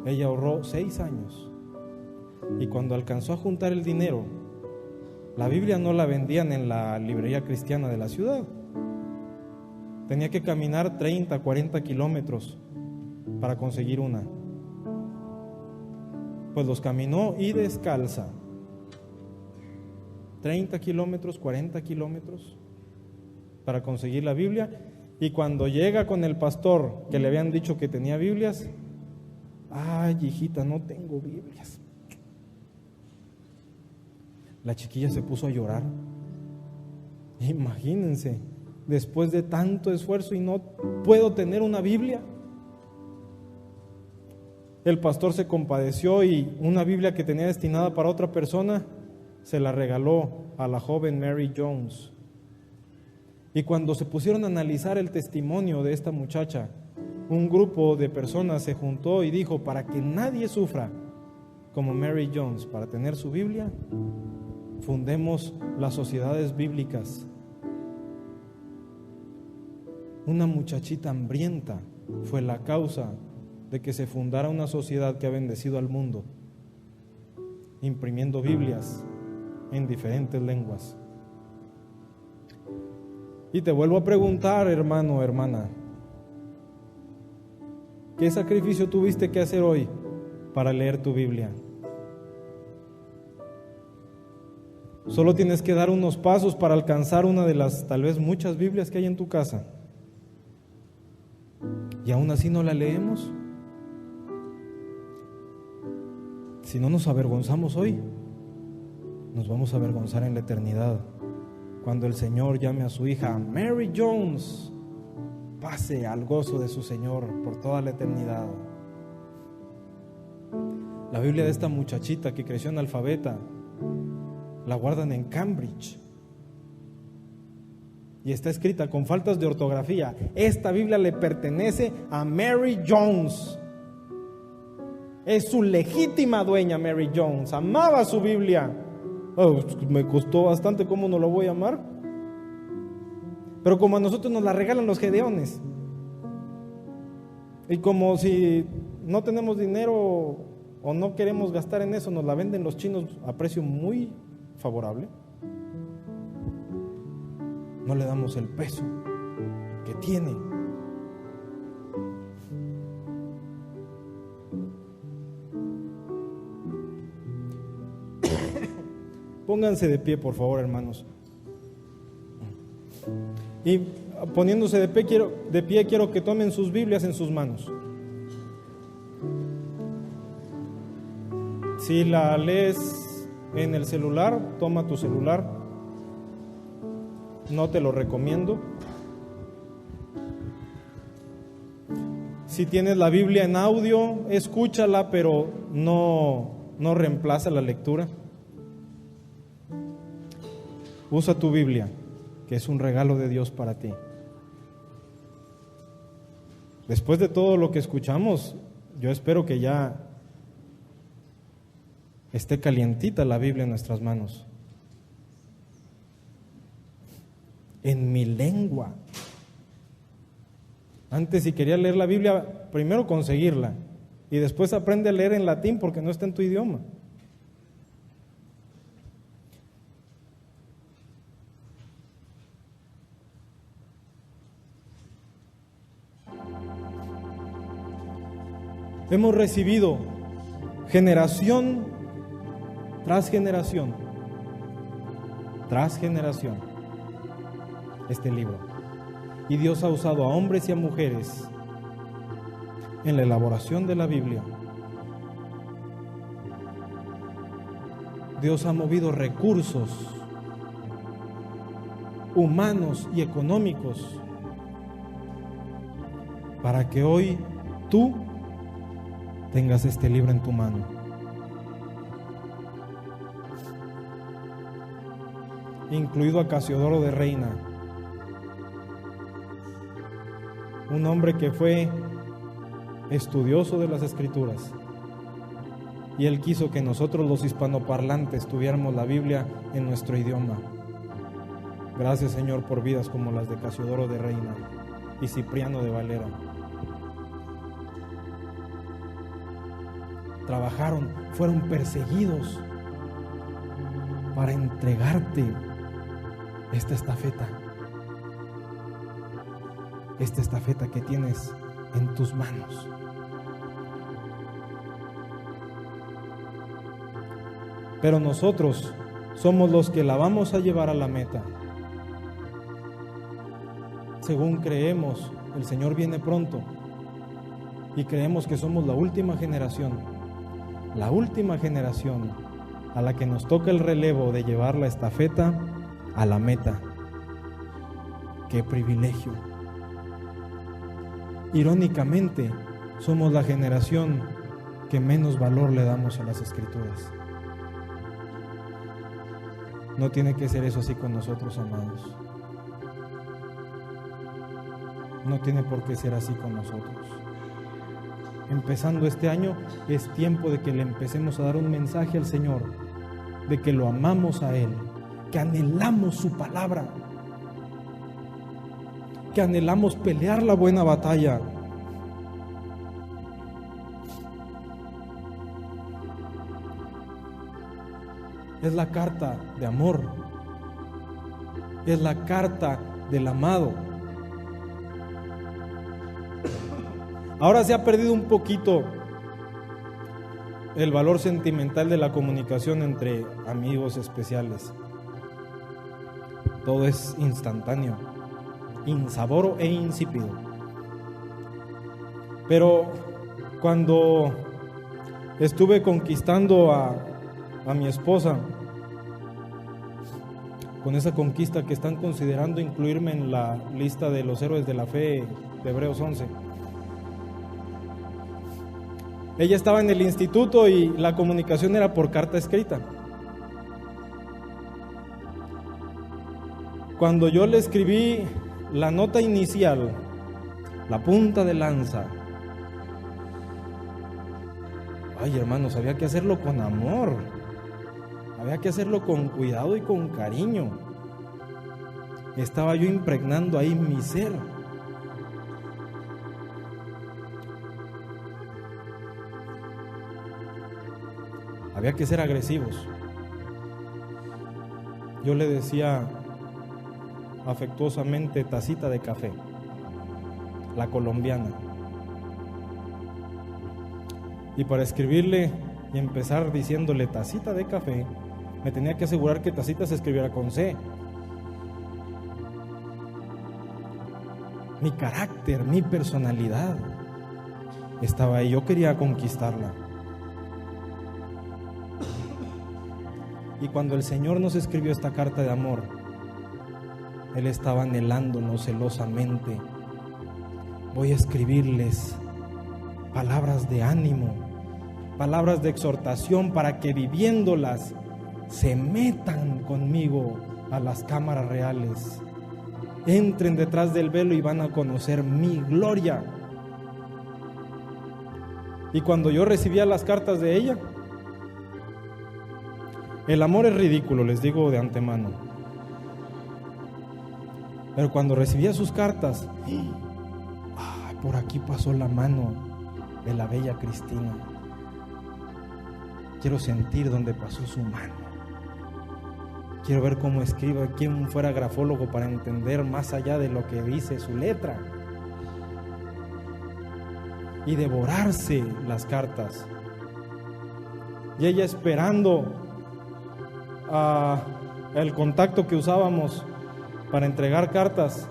Ella ahorró 6 años. Y cuando alcanzó a juntar el dinero, la Biblia no la vendían en la librería cristiana de la ciudad. Tenía que caminar 30, 40 kilómetros para conseguir una. Pues los caminó y descalza. 30 kilómetros, 40 kilómetros para conseguir la Biblia. Y cuando llega con el pastor que le habían dicho que tenía Biblias, ay, hijita, no tengo Biblias. La chiquilla se puso a llorar. Imagínense, después de tanto esfuerzo y no puedo tener una Biblia. El pastor se compadeció y una Biblia que tenía destinada para otra persona se la regaló a la joven Mary Jones. Y cuando se pusieron a analizar el testimonio de esta muchacha, un grupo de personas se juntó y dijo: para que nadie sufra como Mary Jones para tener su Biblia, fundemos las sociedades bíblicas. Una muchachita hambrienta fue la causa de que se fundara una sociedad que ha bendecido al mundo, imprimiendo Biblias en diferentes lenguas. Y te vuelvo a preguntar, hermano o hermana, ¿qué sacrificio tuviste que hacer hoy para leer tu Biblia? Solo tienes que dar unos pasos para alcanzar una de las tal vez muchas Biblias que hay en tu casa. Y aún así no la leemos. Si no nos avergonzamos hoy, nos vamos a avergonzar en la eternidad, cuando el Señor llame a su hija Mary Jones, pase al gozo de su Señor por toda la eternidad. La Biblia de esta muchachita que creció analfabeta la guardan en Cambridge y está escrita con faltas de ortografía. Esta Biblia le pertenece a Mary Jones. Es su legítima dueña. Mary Jones amaba su Biblia. Me costó bastante, ¿cómo no lo voy a amar? Pero como a nosotros nos la regalan los gedeones, y como si no tenemos dinero o no queremos gastar en eso, nos la venden los chinos a precio muy favorable, no le damos el peso que tiene. Pónganse de pie, por favor, hermanos. Y poniéndose de pie, quiero que tomen sus Biblias en sus manos. Si la lees en el celular, toma tu celular. No te lo recomiendo. Si tienes la Biblia en audio, escúchala, pero no reemplaza la lectura. Usa tu Biblia, que es un regalo de Dios para ti. Después de todo lo que escuchamos, yo espero que ya esté calientita la Biblia en nuestras manos. En mi lengua. Antes, si quería leer la Biblia, primero conseguirla y después aprende a leer en latín porque no está en tu idioma. Hemos recibido generación tras generación este libro. Y Dios ha usado a hombres y a mujeres en la elaboración de la Biblia. Dios ha movido recursos humanos y económicos para que hoy tú tengas este libro en tu mano. Incluido a Casiodoro de Reina, un hombre que fue estudioso de las Escrituras, y él quiso que nosotros los hispanoparlantes tuviéramos la Biblia en nuestro idioma. Gracias, Señor, por vidas como las de Casiodoro de Reina y Cipriano de Valera. Trabajaron, fueron perseguidos para entregarte esta estafeta que tienes en tus manos. Pero nosotros somos los que la vamos a llevar a la meta. Según creemos, el Señor viene pronto y creemos que somos la última generación a la que nos toca el relevo de llevar la estafeta a la meta. ¡Qué privilegio! Irónicamente, somos la generación que menos valor le damos a las Escrituras. No tiene que ser eso así con nosotros, amados. No tiene por qué ser así con nosotros. Empezando este año, es tiempo de que le empecemos a dar un mensaje al Señor, de que lo amamos a Él, que anhelamos su palabra, que anhelamos pelear la buena batalla. Es la carta de amor, es la carta del amado. Ahora se ha perdido un poquito el valor sentimental de la comunicación entre amigos especiales. Todo es instantáneo, insaboro e insípido. Pero cuando estuve conquistando a mi esposa, con esa conquista que están considerando incluirme en la lista de los héroes de la fe de Hebreos 11, ella estaba en el instituto y la comunicación era por carta escrita. Cuando yo le escribí la nota inicial, la punta de lanza, ay, hermanos, había que hacerlo con amor, había que hacerlo con cuidado y con cariño. Estaba yo impregnando ahí mi ser. Había que ser agresivos. Yo le decía afectuosamente tacita de café, la colombiana. Y para escribirle y empezar diciéndole tacita de café, me tenía que asegurar que tacita se escribiera con C. Mi carácter, mi personalidad estaba ahí. Yo quería conquistarla. Y cuando el Señor nos escribió esta carta de amor, Él estaba anhelándonos celosamente. Voy a escribirles palabras de ánimo, palabras de exhortación para que viviéndolas se metan conmigo a las cámaras reales. Entren detrás del velo y van a conocer mi gloria. Y cuando yo recibía las cartas de ella, el amor es ridículo, les digo de antemano. Pero cuando recibía sus cartas, por aquí pasó la mano de la bella Cristina. Quiero sentir dónde pasó su mano. Quiero ver cómo escribe, quién fuera grafólogo para entender más allá de lo que dice su letra. Y devorarse las cartas. Y ella esperando el contacto que usábamos para entregar cartas,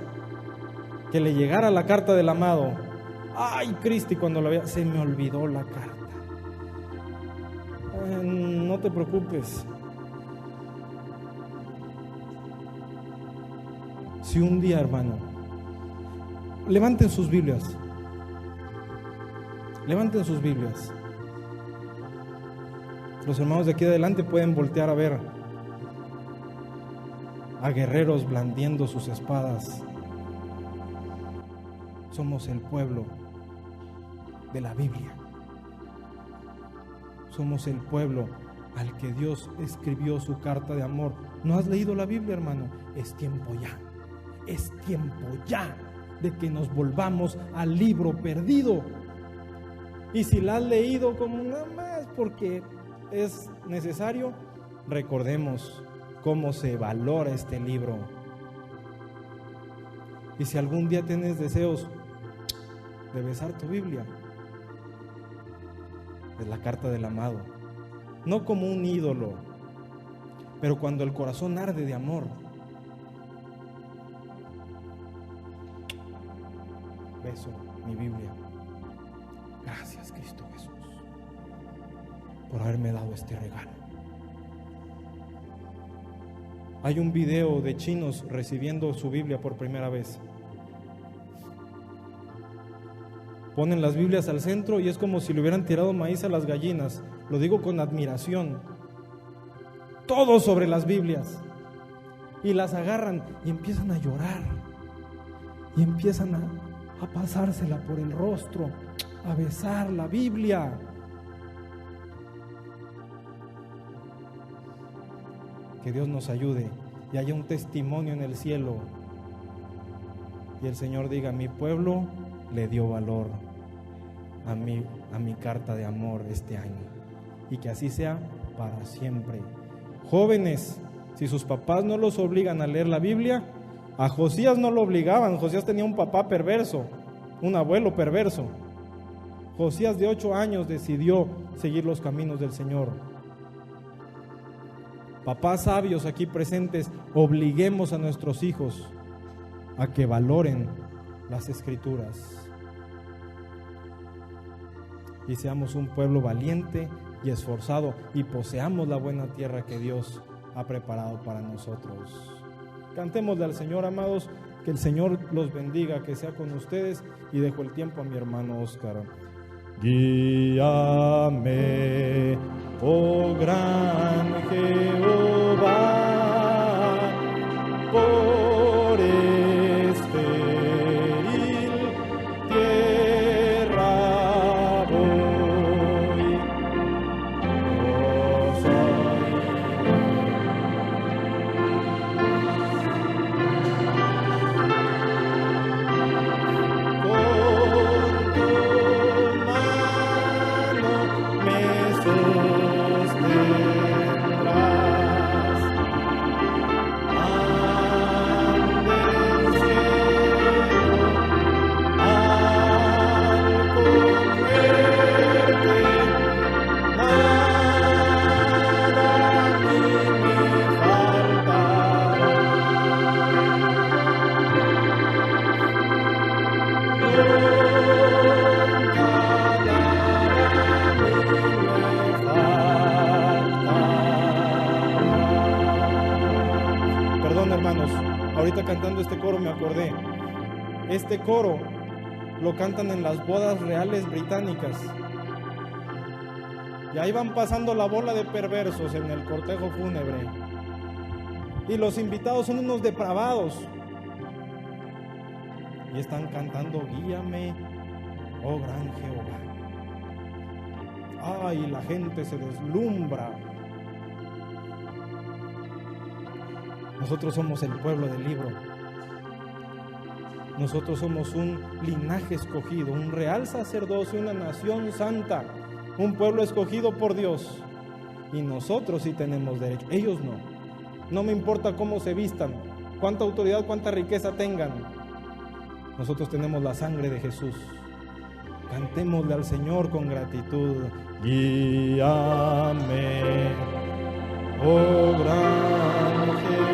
que le llegara la carta del amado. Ay, Cristi, cuando la veía, se me olvidó la carta. No te preocupes. Si un día, hermano, levanten sus Biblias. Levanten sus Biblias. Los hermanos de aquí adelante pueden voltear a ver a guerreros blandiendo sus espadas. Somos el pueblo de la Biblia. Somos el pueblo al que Dios escribió su carta de amor. ¿No has leído la Biblia, hermano? Es tiempo ya. Es tiempo ya de que nos volvamos al libro perdido. Y si la has leído como nada más porque es necesario, recordemos cómo se valora este libro. Y si algún día tienes deseos de besar tu Biblia, es la carta del amado, no como un ídolo, pero cuando el corazón arde de amor, beso mi Biblia. Gracias, Cristo Jesús, por haberme dado este regalo. Hay un video de chinos recibiendo su Biblia por primera vez. Ponen las Biblias al centro y es como si le hubieran tirado maíz a las gallinas. Lo digo con admiración. Todo sobre las Biblias. Y las agarran y empiezan a llorar. Y empiezan a pasársela por el rostro, a besar la Biblia. Que Dios nos ayude y haya un testimonio en el cielo. Y el Señor diga: mi pueblo le dio valor a mi carta de amor este año. Y que así sea para siempre. Jóvenes, si sus papás no los obligan a leer la Biblia, a Josías no lo obligaban. Josías tenía un papá perverso, un abuelo perverso. Josías de 8 años decidió seguir los caminos del Señor. Papás sabios aquí presentes, obliguemos a nuestros hijos a que valoren las Escrituras y seamos un pueblo valiente y esforzado y poseamos la buena tierra que Dios ha preparado para nosotros. Cantémosle al Señor, amados, que el Señor los bendiga, que sea con ustedes, y dejo el tiempo a mi hermano Óscar. Guíame, oh gran Jehová, por estéril tierra voy. Oh, soy con tu mano me sostendrás. Perdón, hermanos, ahorita cantando este coro me acordé. Este coro lo cantan en las bodas reales británicas. Y ahí van pasando la bola de perversos en el cortejo fúnebre. Y los invitados son unos depravados. Y están cantando, guíame, oh gran Jehová. Ay, la gente se deslumbra. Nosotros somos el pueblo del libro. Nosotros somos un linaje escogido, un real sacerdocio, una nación santa, un pueblo escogido por Dios. Y nosotros sí tenemos derecho, ellos no. No me importa cómo se vistan, cuánta autoridad, cuánta riqueza tengan. Nosotros tenemos la sangre de Jesús. Cantémosle al Señor con gratitud. Guíame, oh gran Jehová.